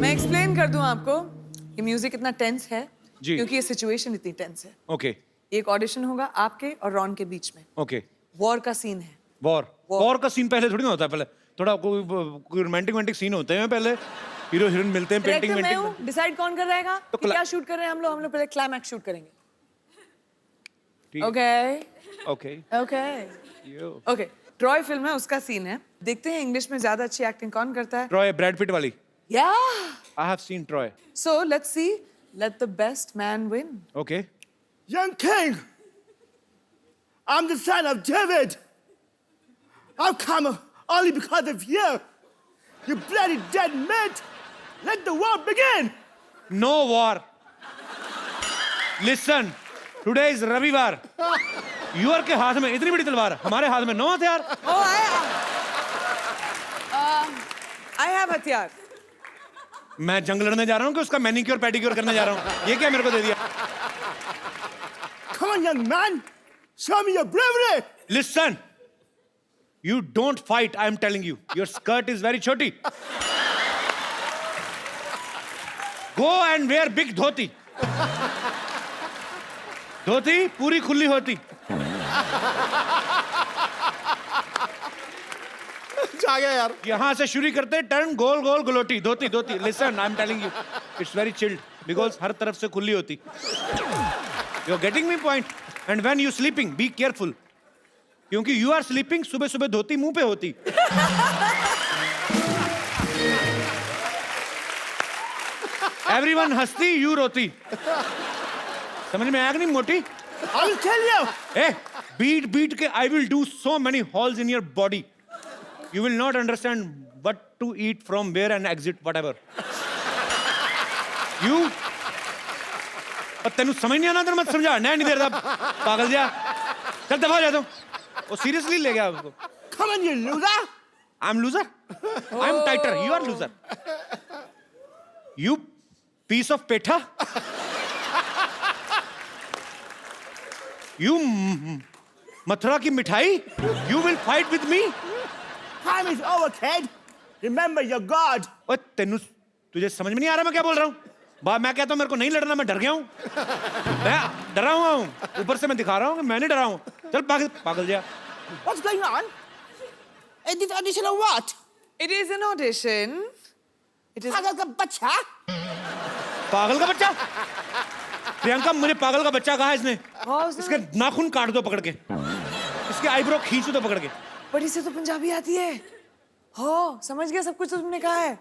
मैं एक्सप्लेन कर दूं आपको, ये म्यूजिक इतना टेंस है जी। क्योंकि ये सिचुएशन इतनी टेंस है। Okay. एक ऑडिशन होगा आपके और रॉन के बीच में। Okay. वॉर का सीन है। वॉर का सीन पहले थोड़ी ना होता है, पहले थोड़ा कोई रोमांटिक सीन होते हैं, पहले हीरो हीरोइन मिलते हैं, पेंटिंग डायरेक्टर मैं वेंटिंग। हूँ, डिसाइड कौन कर रहेगा तो कि क्या शूट कर रहे हैं हम लोग पहले क्लाइमैक्स शूट करेंगे। ठीक। Okay Okay. Okay You. Okay. Troy film है, उसका सीन है। देखते हैं इंग्लिश में ज्यादा अच्छी एक्टिंग कौन करता है। Troy, Brad Pitt वाली। या I have seen Troy. So let's see, let the best man win. Okay. Young king, I'm the son of David. I've come only because of you. You bloody dead meat. Let the war begin. No war. Listen, today is रविवार। Your के हाथ में इतनी बड़ी तलवार, हमारे हाथ में 9 हथियार। आई हैव हथियार। मैं जंग लड़ने जा रहा हूँ कि उसका मैनिक्योर पेडिक्योर करने जा रहा हूँ? ये क्या मेरे को दे दिया? Come Come on, young man. Show me your bravery. Listen. You don't fight, I am telling you. Your skirt is very choti. Go and wear big dhoti. धोती पूरी खुली होती. आ गया यार. यहाँ से शुरू करते turn goal goal galouti dhoti dhoti. Listen, I'm telling you, it's very chilled because हर तरफ से खुली होती. You're getting me point? And when you sleeping, be careful. क्योंकि you are sleeping, सुबह सुबह धोती मुंह पे होती. Everyone हंसती, you रोती. समझ में आया कि नहीं मोटी? I will tell you. Hey, beat के I will do so many holes in your body. You will not understand what to eat from where and exit whatever. You तेनू समझ नहीं आना तेरे मत समझा नहीं देर तक पागल जा चल दफा हो जा तू वो सीरियसली ले गया उसको. Come on, you loser. I'm loser. I'm tighter. You are loser. You piece of petha. You Mathura की मिठाई. You will fight with me. Time is over, kid. Remember your God. ओए तेनू तुझे समझ में नहीं आ रहा मैं क्या बोल रहा हूँ. मैं कहता हूँ मेरे को नहीं लड़ना मैं डर गया हूँ. मैं डरा हुआ हूँ. ऊपर से मैं दिखा रहा हूँ कि मैं नहीं डरा हूँ. चल पागल जा. What's going on? Is this audition or what? It is an audition. It is. पागल का बच्चा. पागल का बच्चा. प्रियंका मुझे पागल का बच्चा कहा है इसने. इसके नाखून काट दो पकड़ के. इसके आईब्रो खींच दो पकड़ के. बट इसे तो पंजाबी आती है. हो समझ गया सब कुछ तुमने कहा है.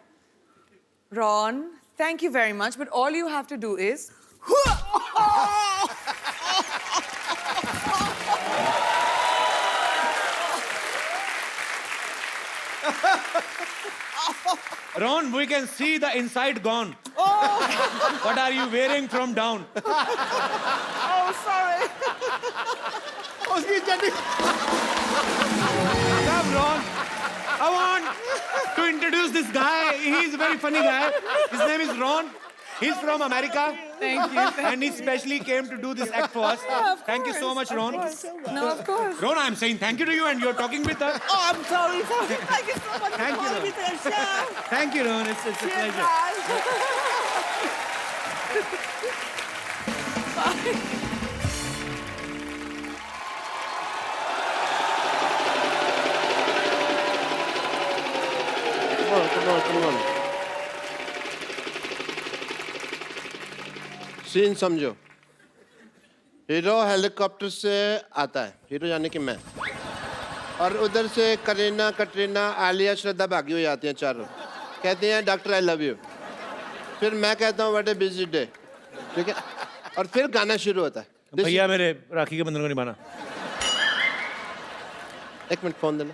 Ron, thank you very much, but all you have to do is Ron, we can see the inside gone. What are you wearing from down? Oh, sorry. उसकी चड्डी. Come, Ron. I want to introduce this guy. He's a very funny guy. His name is Ron. He's from America. Thank you. And he specially came to do this act for us. Thank you so much, Ron. No, of course. Ron, I'm saying thank you to you and you're talking with us. Oh, I'm sorry. Thank you so much Thank for you, calling me to the show. Thank you, Ron. It's a Cheers, pleasure. guys. Come on. सीन समझो. Hero helicopter से आता है. Hero यानी कि मैं. और उधर से करीना, कटरीना, आलिया, श्रद्धा भागी हुई आती हैं चारों. कहती हैं डॉक्टर आई लव यू. फिर मैं कहता हूँ व्हाट ए बिजी डे. ठीक है. और फिर गाना शुरू होता है. भैया मेरे राखी के बंधन को निभाना. एक मिनट फोन देना.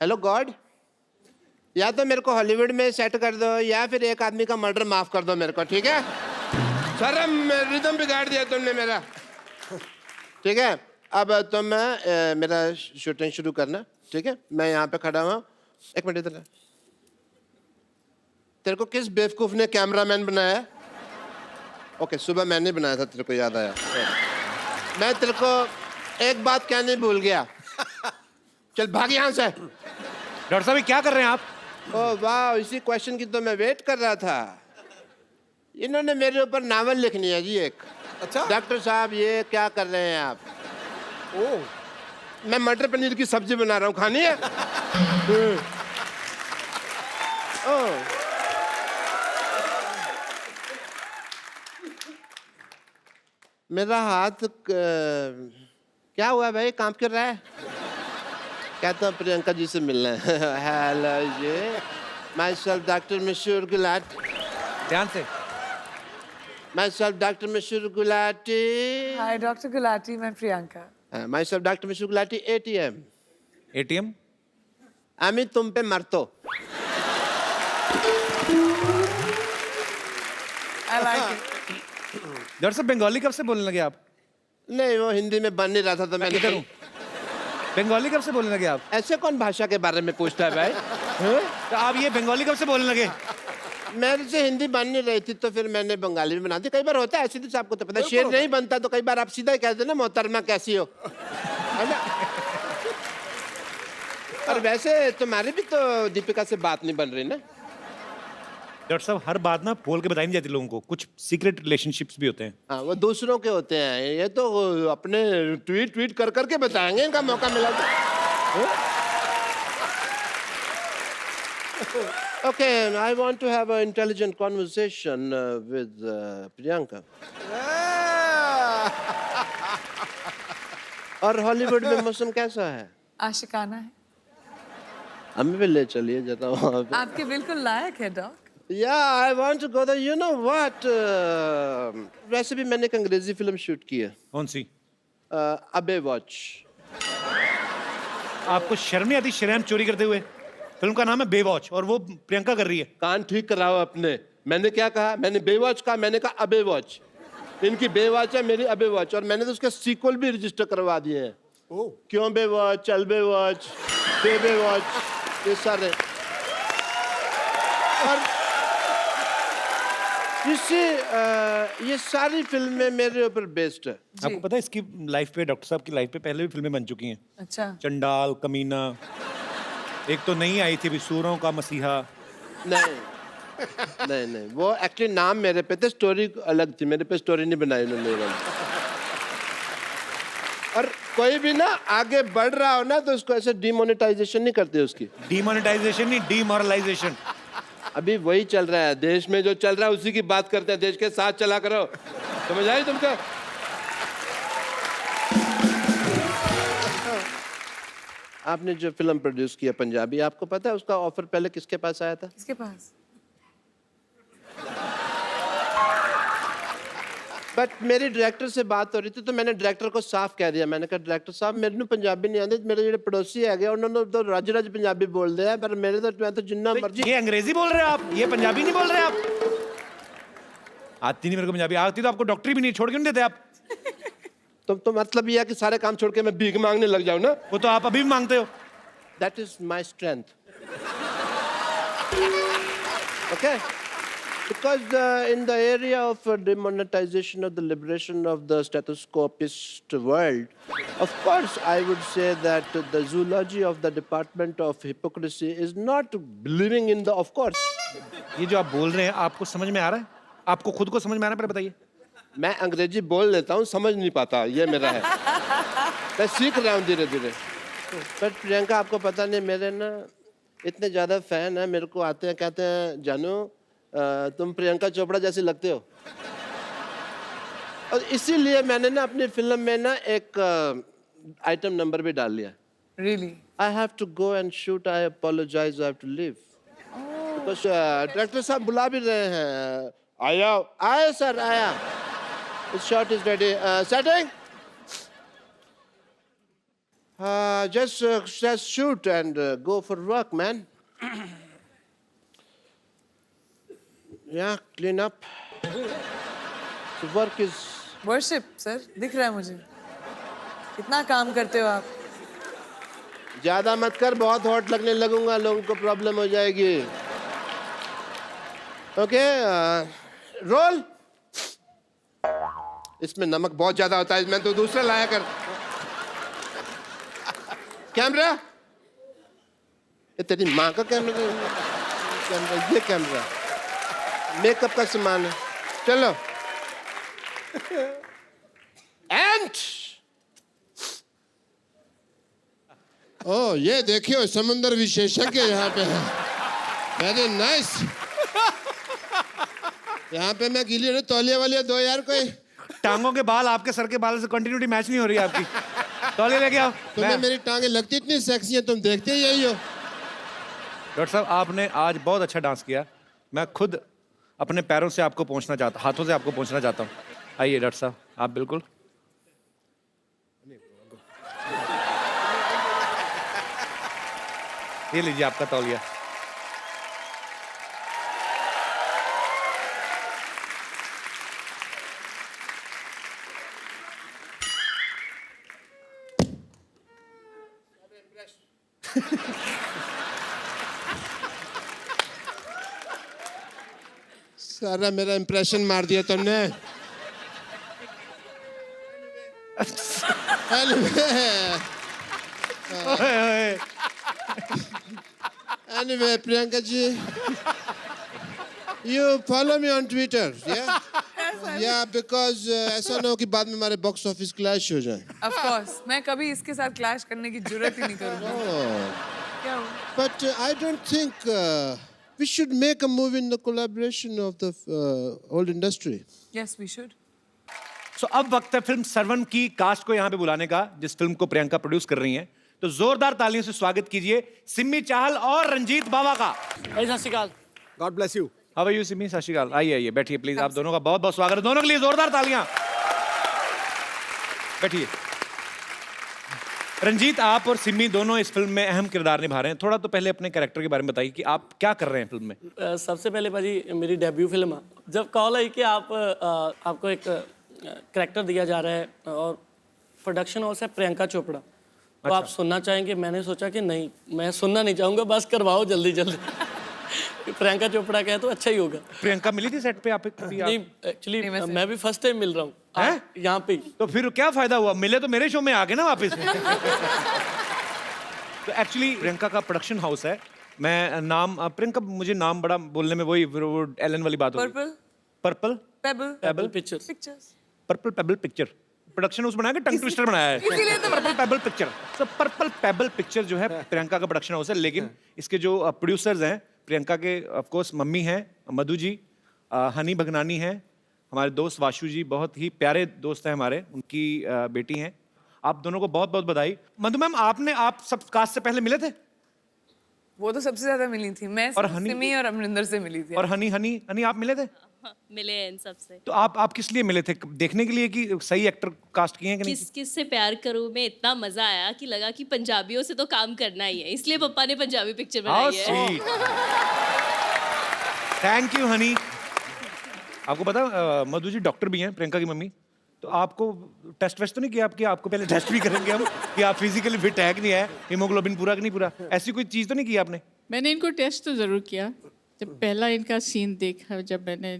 हेलो गॉड, या तो मेरे को हॉलीवुड में सेट कर दो या फिर एक आदमी का मर्डर माफ कर दो मेरे को. ठीक है सर, रिदम बिगाड़ दिया तुमने मेरा. ठीक है अब तो मैं मेरा शूटिंग शुरू करना. ठीक है मैं यहाँ पे खड़ा हुआ. एक मिनट इधर. तेरे को किस बेवकूफ ने कैमरामैन बनाया? ओके सुबह मैंने बनाया था, तेरे को याद आया. मैं तेरे को एक बात कहने भूल गया. चल भाग यहाँ से. डॉक्टर साहब क्या कर रहे हैं आप? ओह वाह, इसी क्वेश्चन की तो मैं वेट कर रहा था. इन्होंने मेरे ऊपर नावल लिखनी है जी एक. अच्छा डॉक्टर साहब ये क्या कर रहे हैं आप? ओह मैं मटर पनीर की सब्जी बना रहा हूँ, खानी है? ओह मेरा हाथ क्या हुआ भाई, कांप कर रहा है? कहता हूँ प्रियंका जी से मिलना है. Hello ji, myself doctor Mashoor Gulati. ध्यान से. My self doctor Mashoor Gulati. Hi, Dr. Gulati. मैं Priyanka. My self doctor Mashoor Gulati. ATM. ATM? আমি तुम पे मरतो. I like it. डॉक्टर साहब बंगाली कब से बोलने लगे आप? नहीं वो हिंदी में बन नहीं रहा था तो मैं किधर हूँ? बंगाली कब से बोलने लगे आप? ऐसे कौन भाषा के बारे में पूछता है भाई? तो आप ये बंगाली कब से बोलने लगे? मेरे से हिंदी बन नहीं रही थी तो फिर मैंने बंगाली में बना दी। कई बार होता है ऐसे, तो आपको तो पता है, शेर नहीं बनता तो कई बार आप सीधा ही कहते ना मोहतरमा कैसी हो, है ना। और वैसे तुम्हारी भी तो दीपिका से बात नहीं बन रही ना। डॉक्टर साहब हर बात ना बोल के बताई नहीं जाती लोगों को, कुछ सीक्रेट रिलेशनशिप्स भी होते हैं। हाँ, वो दूसरों के होते हैं, ये तो अपने ट्वीट कर करके बताएंगे, इनका मौका मिला तो। Okay, I want to have an intelligent conversation with Priyanka. और हॉलीवुड में मौसम कैसा है? आशिकाना है। हमें भी ले चलिए जरा वहाँ पे। आपके बिल्कुल लायक है dock. Yeah, I want to go there. You know what? वैसे भी मैंने एक अंग्रेजी फिल्म शूट की है। कौन सी? अबे वॉच। आपको शर्म नहीं आती शर्म चोरी करते हुए? फिल्म का नाम है बेवॉच और वो प्रियंका कर रही है। कान ठीक कराओ अपने। मैंने क्या कहा? मैंने बेवॉच कहा, मैंने कहा अबे वॉच। इनकी बेवॉच है, मेरी अबे वॉच, और मैंने तो उसके सीक्वल भी रजिस्टर करवा दिए हैं। क्यों बेवॉच, चल बेवॉच, बेवॉच, ये सारे। और ये सारी फिल्में मेरे ऊपर बेस्ड है। आपको पता है इसकी लाइफ पे, डॉक्टर साहब की लाइफ पे पहले भी फिल्में बन चुकी हैं। अच्छा। चंडाल, कमीना, एक तो नई आई थी अभी सूरों का मसीहा। नहीं, वो एक्चुअली नाम मेरे पे थे, स्टोरी अलग थी, मेरे पे स्टोरी नहीं बनाई उन्होंने। और कोई भी ना आगे बढ़ रहा हो ना तो उसको ऐसे डिमोनेटाइजेशन नहीं करते उसकी। डिमोनेटाइजेशन नहीं, डिमोरलाइजेशन। अभी वही चल रहा है देश में, जो चल रहा है उसी की बात करते हैं। देश के साथ चला करो, समझ आई तुमको? आपने जो फिल्म प्रोड्यूस किया पंजाबी, आपको पता है उसका ऑफर पहले किसके पास आया था? किसके पास? बट मेरी डायरेक्टर से बात हो रही थी तो मैंने डायरेक्टर को साफ कह दिया। मैंने कहा डायरेक्टर साहब मेरे को पंजाबी नहीं आती, मेरे जो पड़ोसी है उन्होंने तो रज रज पंजाबी बोल दिया, पर मेरे तो मैं तो जिन्ना मर्जी। ये अंग्रेजी बोल रहे हैं आप, ये पंजाबी नहीं बोल रहे आप। आती नहीं मेरे को पंजाबी, आती तो आपको डॉक्टरी भी नहीं छोड़ के नहीं देते आप। तो मतलब ये है कि सारे काम छोड़ के मैं भीख मांगने लग जाऊं ना? वो तो आप अभी भी मांगते हो। That is my strength. Okay? Because in the area of demonetization of the liberation of the stethoscopist world, of course I would say that the zoology of the department of hypocrisy is not believing in the, of course. ये जो आप बोल रहे हैं आपको समझ में आ रहा है? आपको खुद को समझ में आ रहा है? पहले बताइए। मैं अंग्रेजी बोल लेता हूँ, समझ नहीं पाता, ये मेरा है। मैं सीख रहा हूँ धीरे धीरे। बट प्रियंका आपको पता नहीं, मेरे ना इतने ज़्यादा फैन हैं, मेरे को आते हैं कहते हैं जानू तुम प्रियंका चोपड़ा जैसी लगते हो। और इसीलिए मैंने ना अपनी फिल्म में ना एक आइटम नंबर भी डाल लिया। Really? I have to go and shoot. I apologize. I have to leave. Because director साहब बुला भी रहे हैं। आया सर आया। The shot is ready. Setting. Just shoot and go for work, man. Yeah, clean up. The work is. Worship, sir दिख रहा है मुझे। कितना काम करते हो आप? ज्यादा मत कर, बहुत हॉट लगने लगूंगा, लोगों को प्रॉब्लम हो जाएगी। Okay, role. इसमें नमक बहुत ज्यादा होता है, मैं तो दूसरा लाया कर। कैमरा, ये तेरी माँ का कैमरा, ये कैमरा मेकअप का सामान है। चलो एंड ओ ये देखियो समुद्र विशेषज्ञ यहाँ पे है। Very nice. यहाँ पे मैं गिली हूँ, तौलिया वाली दो यार कोई। टांगों के बाल आपके सर के बाल से कंटिन्यूटी मैच नहीं हो रही है आपकी। तौलिया लेके आओ। तुम्हें मेरी टांगे लगती इतनी सेक्सी है, तुम देखते ही यही हो। डॉक्टर साहब आपने आज बहुत अच्छा डांस किया। मैं खुद अपने पैरों से आपको पहुंचना चाहता, हाथों से आपको पहुंचना चाहता हूँ। आइए डॉक्टर साहब, आप बिल्कुल। ये लीजिए आपका तौलिया। सारा मेरा इंप्रेशन मार दिया तुमने। Anyway, Priyanka ji, you follow me on Twitter, yeah? Yeah, because ऐसा ना हो कि बाद में हमारे बॉक्स ऑफिस क्लैश हो जाए। Of course, मैं कभी इसके साथ क्लैश करने की जरूरत ही नहीं करूँगी। क्या हुआ? But I don't think we should make a movie in the collaboration of the old industry. Yes, we should. So, अब वक्त है फिल्म सर्वन की कास्ट को यहाँ पे बुलाने का, जिस फिल्म को प्रियंका प्रोड्यूस कर रही हैं। तो जोरदार तालियों से स्वागत कीजिए सिमी चाहल और रंजीत बावा का। सत श्री अकाल। God bless you. How are you Simi? सत श्री अकाल। आइए आइए बैठिए प्लीज। आप दोनों का बहुत बहुत स्वागत है। दोनों के लिए जोरदार तालियां। बैठिए। रंजीत, आप और सिमी दोनों इस फिल्म में अहम किरदार निभा रहे हैं। थोड़ा तो पहले अपने कैरेक्टर के बारे में बताइए कि आप क्या कर रहे हैं फिल्म में। सबसे पहले भाजी मेरी डेब्यू फिल्म है। जब कॉल आई कि आपको एक कैरेक्टर दिया जा रहा है और प्रोडक्शन हाउस है प्रियंका चोपड़ा, तो आप सुनना चाहेंगे, मैंने सोचा कि नहीं, मैं सुनना नहीं चाहूँगा, बस करवाओ जल्दी जल्दी। प्रियंका चोपड़ा का है तो अच्छा ही होगा। प्रियंका मिली थी सेट पे आप? नहीं, एक्चुअली मैं भी फर्स्ट टाइम मिल रहा हूँ यहाँ पे। तो फिर क्या फायदा हुआ? मिले तो मेरे शो में आके ना वापस। तो एक्चुअली प्रियंका का प्रोडक्शन हाउस है। मैं नाम प्रियंका, मुझे नाम बड़ा बोलने में वही वो एलन वाली बात होगी। Purple payable pictures. Purple payable picture production house बनाया कि टंग ट्विस्टर बनाया है? Purple payable picture. तो पर्पल पेबल पिक्चर जो है प्रियंका का प्रोडक्शन हाउस है, लेकिन इसके जो प्रोड्यूसर्स हैं प्रियंका के, ऑफ कोर्स मम्मी हैं मधु जी, हनी भगनानी हैं, हमारे दोस्त वाशु जी, बहुत ही प्यारे दोस्त हैं हमारे, उनकी बेटी हैं। आप दोनों को बहुत बहुत बधाई। मधु मैम, आप सब कास्ट से पहले मिले थे? वो तो सबसे ज्यादा मिली थी मैं, और सिमी और अमरिंदर से मिली थी। और हनी आप मिले थे? मिले हैं इन सबसे। तो आप किस लिए मिले थे? देखने के लिए कि सही एक्टर कास्ट किए हैं कि नहीं? किस से प्यार करूं में इतना मजा आया कि लगा कि पंजाबियों से तो काम करना ही है, इसलिए पापा ने पंजाबी पिक्चर बनाई है। Thank you Honey. आपको पता मधु जी डॉक्टर भी हैं, प्रियंका की मम्मी। तो आपको टेस्ट वेस्ट तो नहीं किया आपको पहले टेस्ट भी करेंगे हम कि आप फिजिकली फिट है कि नहीं है, हीमोग्लोबिन पूरा कि नहीं पूरा, ऐसी कोई चीज़ तो नहीं की आपने? मैंने इनको टेस्ट तो ज़रूर किया। जब पहला इनका सीन देखा जब मैंने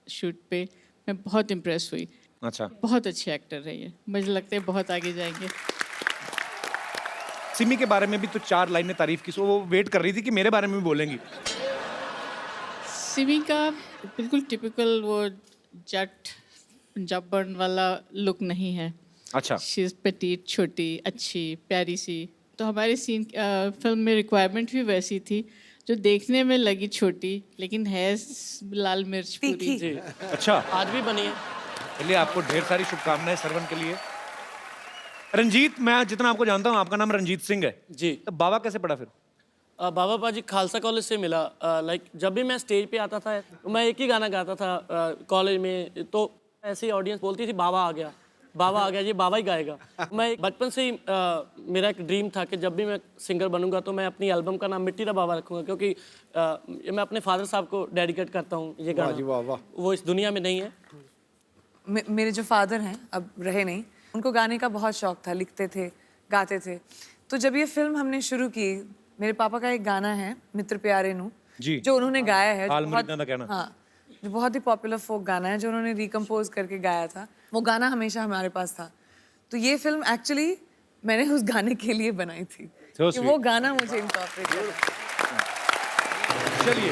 शूट पे, मैं बहुत इम्प्रेस हुई। अच्छा, बहुत अच्छे एक्टर है ये, मुझे लगता है बहुत आगे जाएंगे। सिमी के बारे में भी तो 4 लाइनें तारीफ की, सो वो वेट कर रही थी कि मेरे बारे में भी बोलेंगी। सिमी का बिल्कुल टिपिकल वो जट पंजाबन वाला लुक नहीं है। अच्छा। शी इज़ पेटीट, छोटी, अच्छी, प्यारी सी। तो हमारी सीन फिल्म में रिक्वायरमेंट भी वैसी थी, जो देखने में लगी छोटी लेकिन है लाल मिर्च पूरी। जी। अच्छा, आज भी बनी है। चलिए, आपको ढेर सारी शुभकामनाएं सर्वन के लिए। रंजीत, मैं जितना आपको जानता हूँ आपका नाम रंजीत सिंह है जी। तो बाबा कैसे पड़ा फिर? बाबा पाजी खालसा कॉलेज से मिला। लाइक जब भी मैं स्टेज पे आता था तो मैं एक ही गाना गाता था कॉलेज में, तो ऐसे ही ऑडियंस बोलती थी बाबा आ गया, बाबा आ गया, ये बाबा ही गाएगा। मैं बचपन से ही मेरा एक ड्रीम था कि जब भी मैं सिंगर बनूंगा तो मैं अपनी एल्बम का नाम मिट्टी दा बाबा रखूंगा, क्योंकि मैं अपने फादर साहब को डेडिकेट करता हूँ ये गाना। वो इस दुनिया में नहीं है। मेरे जो फादर हैं, अब रहे नहीं, उनको गाने का बहुत शौक था, लिखते थे, गाते थे। तो जब ये फिल्म हमने शुरू की, मेरे पापा का एक गाना है मित्र प्यारे नू जी, जो उन्होंने गाया है, हाँ, जो बहुत ही पॉपुलर फोक गाना है, जो उन्होंने रिकम्पोज करके गाया था। वो गाना हमेशा हमारे पास था। तो ये फिल्म एक्चुअली मैंने उस गाने के लिए बनाई थी कि वो गाना मुझे इनकॉर्पोरेट करना। चलिए,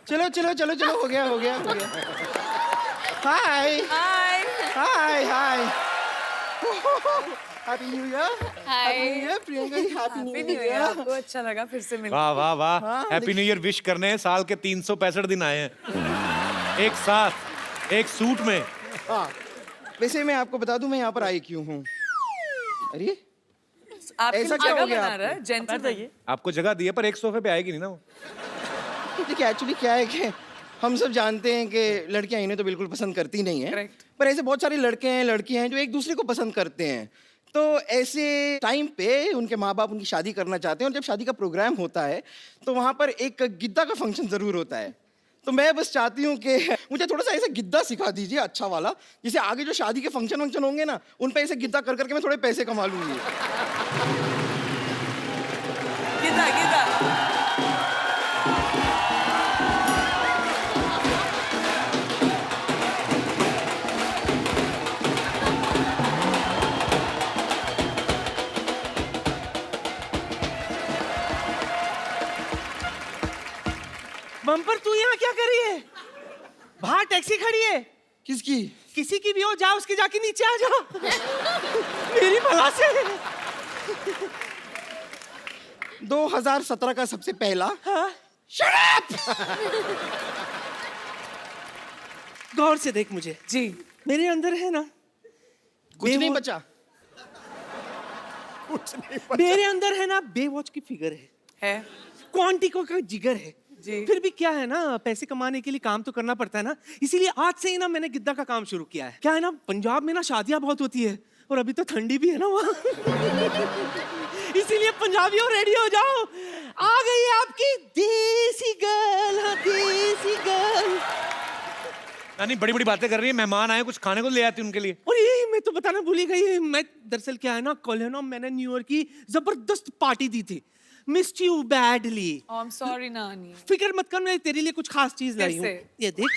चलो चलो चलो चलो, हो गया हो गया हो गया। हाय हाय हाय हाय, हैप्पी न्यू ईयर। हाय Priyanka ji, happy new new year. आपको अच्छा लगा फिर से मिलकर? वाह वाह वाह, हैप्पी न्यू ईयर विश करने साल के 365 दिन आए हैं एक साथ एक सूट में। हाँ, वैसे मैं आपको बता दूं मैं यहाँ पर आई क्यों हूँ। अरे ऐसा क्या हो गया? जेंटलमैन आपको जगह दी है पर एक सोफे पे आएगी नहीं ना वो। देखिए, एक्चुअली क्या है कि हम सब जानते हैं कि लड़कियां इन्हें तो बिल्कुल पसंद करती नहीं है, पर ऐसे बहुत सारे लड़के हैं, लड़कियां हैं जो एक दूसरे को पसंद करते हैं। तो ऐसे टाइम पे उनके माँ बाप उनकी शादी करना चाहते हैं और जब शादी का प्रोग्राम होता है तो वहाँ पर एक गिद्दा का फंक्शन ज़रूर होता है। तो मैं बस चाहती हूँ कि मुझे थोड़ा सा ऐसा गिद्दा सिखा दीजिए अच्छा वाला, जिसे आगे जो शादी के फंक्शन होंगे ना उन पे ऐसे गिद्दा कर करके मैं थोड़े पैसे कमा लूँगी। गिद्दा गिद्दा बम्पर तू यहाँ क्या कर रही है? बाहर टैक्सी खड़ी है। किसकी? किसी की भी हो, जा उसके जाके नीचे आ जा। मेरी भला से 2017 का सबसे पहला। हाँ? Shut up! गौर से देख मुझे। जी मेरे अंदर है ना कुछ नहीं बचा। कुछ नहीं बचा। मेरे अंदर है ना बेवॉच की फिगर है क्वांटिको का जिगर है जी। फिर भी क्या है ना, पैसे कमाने के लिए काम तो करना पड़ता है ना, इसीलिए आज से ही ना मैंने गिद्दा का काम शुरू किया है। क्या है ना, पंजाब में ना शादियां बहुत होती है और अभी तो ठंडी भी है ना वहाँ। इसीलिए पंजाबियों रेडी हो जाओ, आ गई है आपकी देसी गर्ल। हाँ, देसी गर्ल। नानी बड़ी बड़ी बातें कर रही है, मेहमान आए कुछ खाने को ले आती उनके लिए। और ये मैं तो बताना भूल ही गई, मैं दरअसल क्या है ना, कल है ना मैंने न्यू ईयर की जबरदस्त पार्टी दी थी। Missed you badly. I am sorry नानी। फिक्र मत कर, मैं तेरे लिए कुछ खास चीज लाई हूँ। ये देख,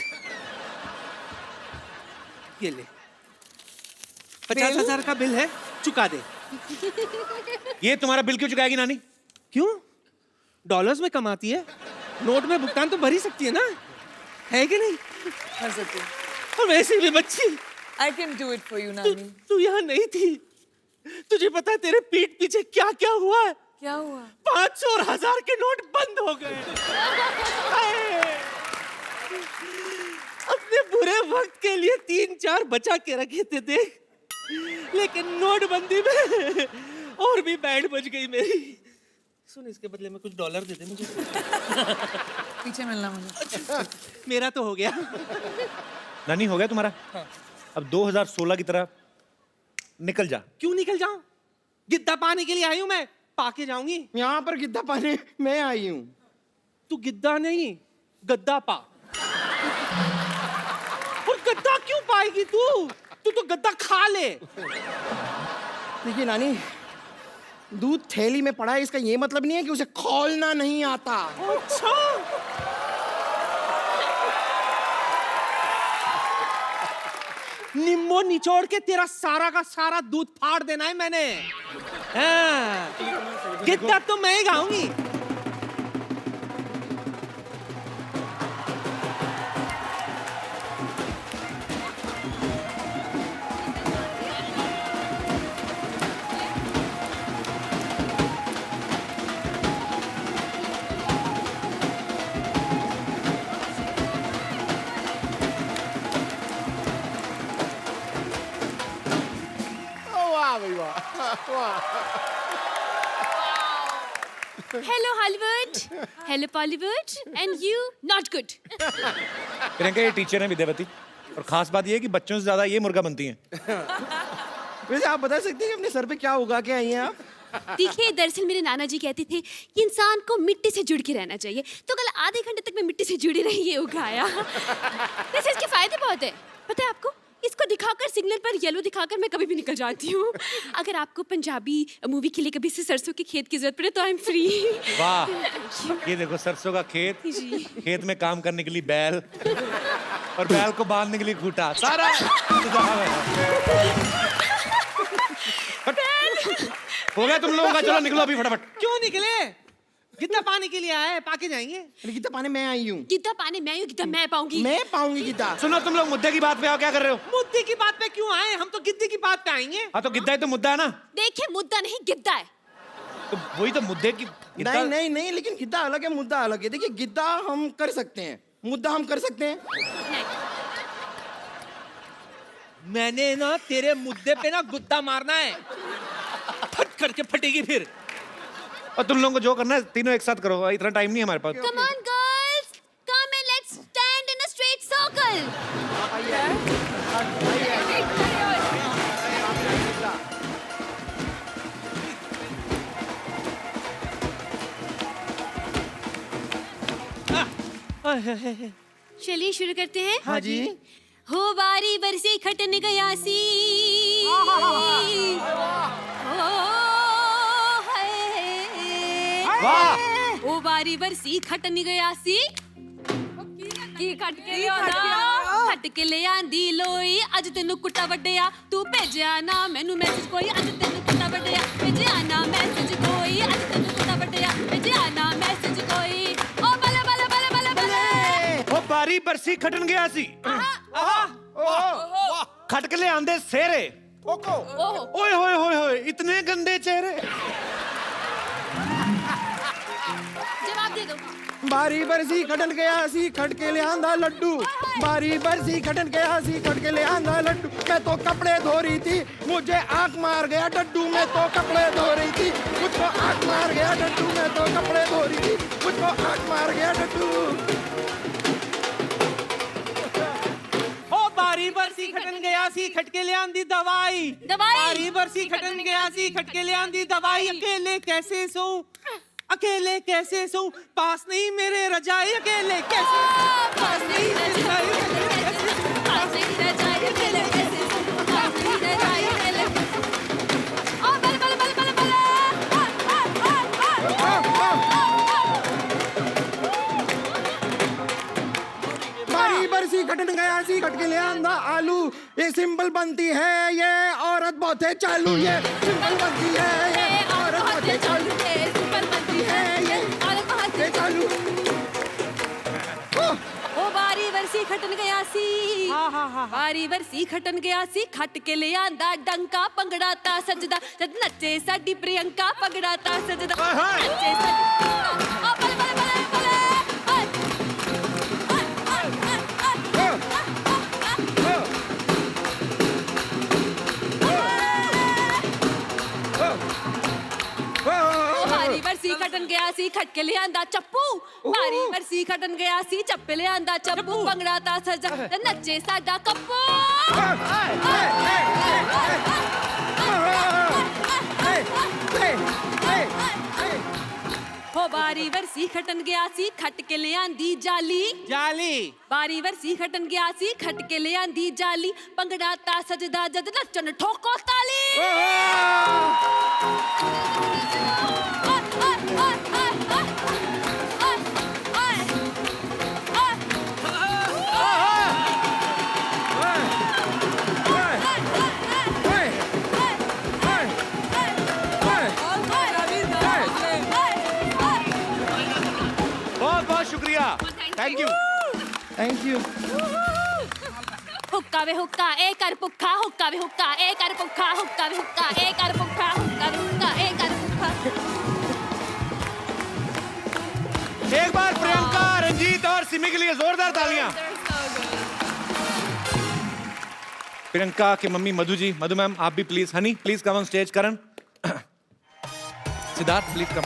ये ले 50,000 का बिल है, चुका दे। ये तुम्हारा बिल क्यों चुकाएगी नानी? क्यों? डॉलर्स में कमाती है, नोट में भुगतान तो भर ही सकती है ना, है कि नहीं? कर सकती हूँ। और वैसे भी बच्ची, I can do it for you नानी। तू यहाँ नहीं थी, तुझे पता है तेरे पीठ पीछे क्या क्या हुआ है? क्या हुआ? 500 और 1000 के नोट बंद हो गए। अपने बुरे वक्त के लिए 3-4 बचा के रखे थे देख, लेकिन नोटबंदी में और भी बैंड बज गई मेरी। सुन, इसके बदले में कुछ डॉलर दे दे मुझे। पीछे मिलना मुझे। मेरा तो हो गया। नानी हो गया तुम्हारा? हाँ। अब 2016 की तरह निकल जा। क्यों निकल जाऊं? गिद्दा पाने के लिए आई हूं मैं, पाके जाऊंगी। यहाँ पर गिद्दा पाने मैं आई हूँ। तू गिद्दा नहीं, गद्दा पा। और गद्दा क्यों पाएगी तू? तू तो गद्दा खा ले। देखिए नानी, दूध थैली में पड़ा है, इसका ये मतलब नहीं है कि उसे खोलना नहीं आता। अच्छा, निम्बो निचोड़ के तेरा सारा का सारा दूध फाड़ देना है मैंने। हाँ, गिद्दा तो मैं ही गाऊंगी। Hello Hollywood, hello Bollywood, and you not good. Priyanka ये टीचर है विद्यावती, और खास बात ये है कि बच्चों से ज्यादा ये मुर्गा बनती हैं। वैसे आप बता सकते हैं कि अपने सर पे क्या उगा के आई हैं आप? देखिए, दरअसल मेरे नाना जी कहते थे कि इंसान को मिट्टी से जुड़ के रहना चाहिए, तो कल आधे घंटे तक मैं मिट्टी से जुड़ी रही, ये उगाया। वैसे इसके फायदे बहुत है, पता है आपको? इसको दिखाकर, सिग्नल पर येलो दिखाकर मैं कभी भी निकल जाती हूँ। अगर आपको पंजाबी मूवी के लिए कभी से सरसों के खेत की जरूरत पड़े तो आई एम फ्री। वाह, ये देखो सरसों का खेत, खेत में काम करने के लिए बैल, और बैल को बांधने के लिए खूंटा, सारा हो गया तुम लोगों का। चलो निकलो अभी फटाफट। क्यों निकले? गिद्दा पाने के लिए आया है, पाके जाएंगे। गिद्दा पाने मैं आई हूँ। गिद्दा पाने मैं हूँ, गिद्दा मैं पाऊंगी। मैं पाऊंगी गिद्दा। सुनो, तुम लोग मुद्दे की बात पे आओ, क्या कर रहे हो? मुद्दे की बात पे क्यों आए? हम तो गिद्दे की बात पे आएंगे। हाँ तो गिद्दा ही तो मुद्दा है ना। देखिए, मुद्दा नहीं गिद्दा है। तो वही तो मुद्दे की नहीं नहीं नहीं, लेकिन गिद्दा अलग है, मुद्दा अलग है। देखिए, गिद्दा हम कर सकते हैं, मुद्दा हम कर सकते हैं। मैंने ना तेरे मुद्दे पे ना गुद्दा मारना है, फट करके फटेगी फिर। और तुम लोगों को जो करना है तीनों एक साथ करो, इतना टाइम नहीं है हमारे पास। Come on girls, come and let's stand in a straight circle. चलिए शुरू करते हैं। हाँ जी। हो बारी बरसी खटन गया सी, वाह। ओ बारी बरसी खटन गया सी, की खट के लिया खट के ले आंदी लोई, अज तेनू कुट्टा वड्डिया तू भेजिया ना मैनू मैसेज कोई, अज तेनू कुट्टा वड्डिया भेजिया ना मैसेज कोई, अज तेनू कुट्टा वड्डिया भेजिया ना मैसेज कोई। ओ बले बले बले बले बले ओ बारी बरसी खटन गया सी, खट के ले आंदे सेरे, ओए होए होए होए इतने गंदे चेहरे। जवाब दे दो। बारी बरसी खटन गया सी खट के ले आंदा लड्डू, बारी बरसी खटन गया सी खट के ले आंदा लड्डू, मैं तो कपड़े धो रही थी मुझे आंख मार गया डड्डू, मैं तो कपड़े धो रही थी मुझको आंख मार गया डड्डू, मैं तो कपड़े धो रही थी मुझको आंख मार गया डड्डू। ओ बारी बरसी खटन गया सी खट के ले आंदी दवाई, बारी बरसी खटन गया सी खट के ले आंदी दवाई, अकेले कैसे सोऊं अकेले कैसे सोऊं, पास नहीं मेरे रजाई, अकेले कैसे पास नहीं रजाई, पास नहीं रजाई, अकेले कैसे सोऊं, पास नहीं रजाई, अकेले। ओ बले बले बले बले बले। बारी बरसी खटन गया सी खट के ले आंदा आलू, ये सिंपल बनती है ये औरत बहुत है चालू, ये सिंपल बनती है ये औरत बहुत है चालू, चालू। ओ बारी बरसी खटन गया सी, बारी बरसी खटन गया सी खट के ले आंदा डंका, पंगड़ा ता सजदा जद नचे साडी प्रियंका, पंगड़ा ता सजदा नचे साडी प्रियंका। ओ बले बले बले बले। बारी बरसी खटन गया सी खट के ले आंदा चप्पू, बारी बरसी खटन गया सी चप्पे ले आंदा चप्पू, पंगड़ा ता सजा नचे साडा कप्पू। हो बारी बरसी खटन गया सी खट के ले आंदी जाली, जाली बारी बरसी खटन गया सी खट के ले आंदी जाली, पंगड़ा ता सजदा जद नचन ठोको ताली। बहुत बहुत शुक्रिया, थैंक यू थैंक यू। हुक्का वे हुक्का ए कर पुक्खा, हुक्का वे हुक्का ए कर पुक्खा, हुक्का वे हुक्का ए कर पुक्खा, हुक्का वे हुक्का ए कर पुक्खा। एक बार प्रियंका, रंजीत और सिमी के लिए जोरदार तालियां। प्रियंका की मम्मी मधु जी, मधु मैम आप भी please, honey please come on stage, Karan, Siddharth please come.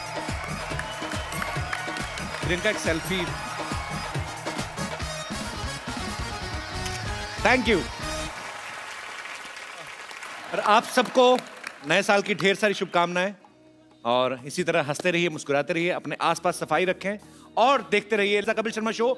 Priyanka एक सेल्फी, थैंक यू। और आप सबको नए साल की ढेर सारी शुभकामनाएं, और इसी तरह हंसते रहिए, मुस्कुराते रहिए, अपने आसपास सफाई रखें और देखते रहिए कपिल शर्मा शो।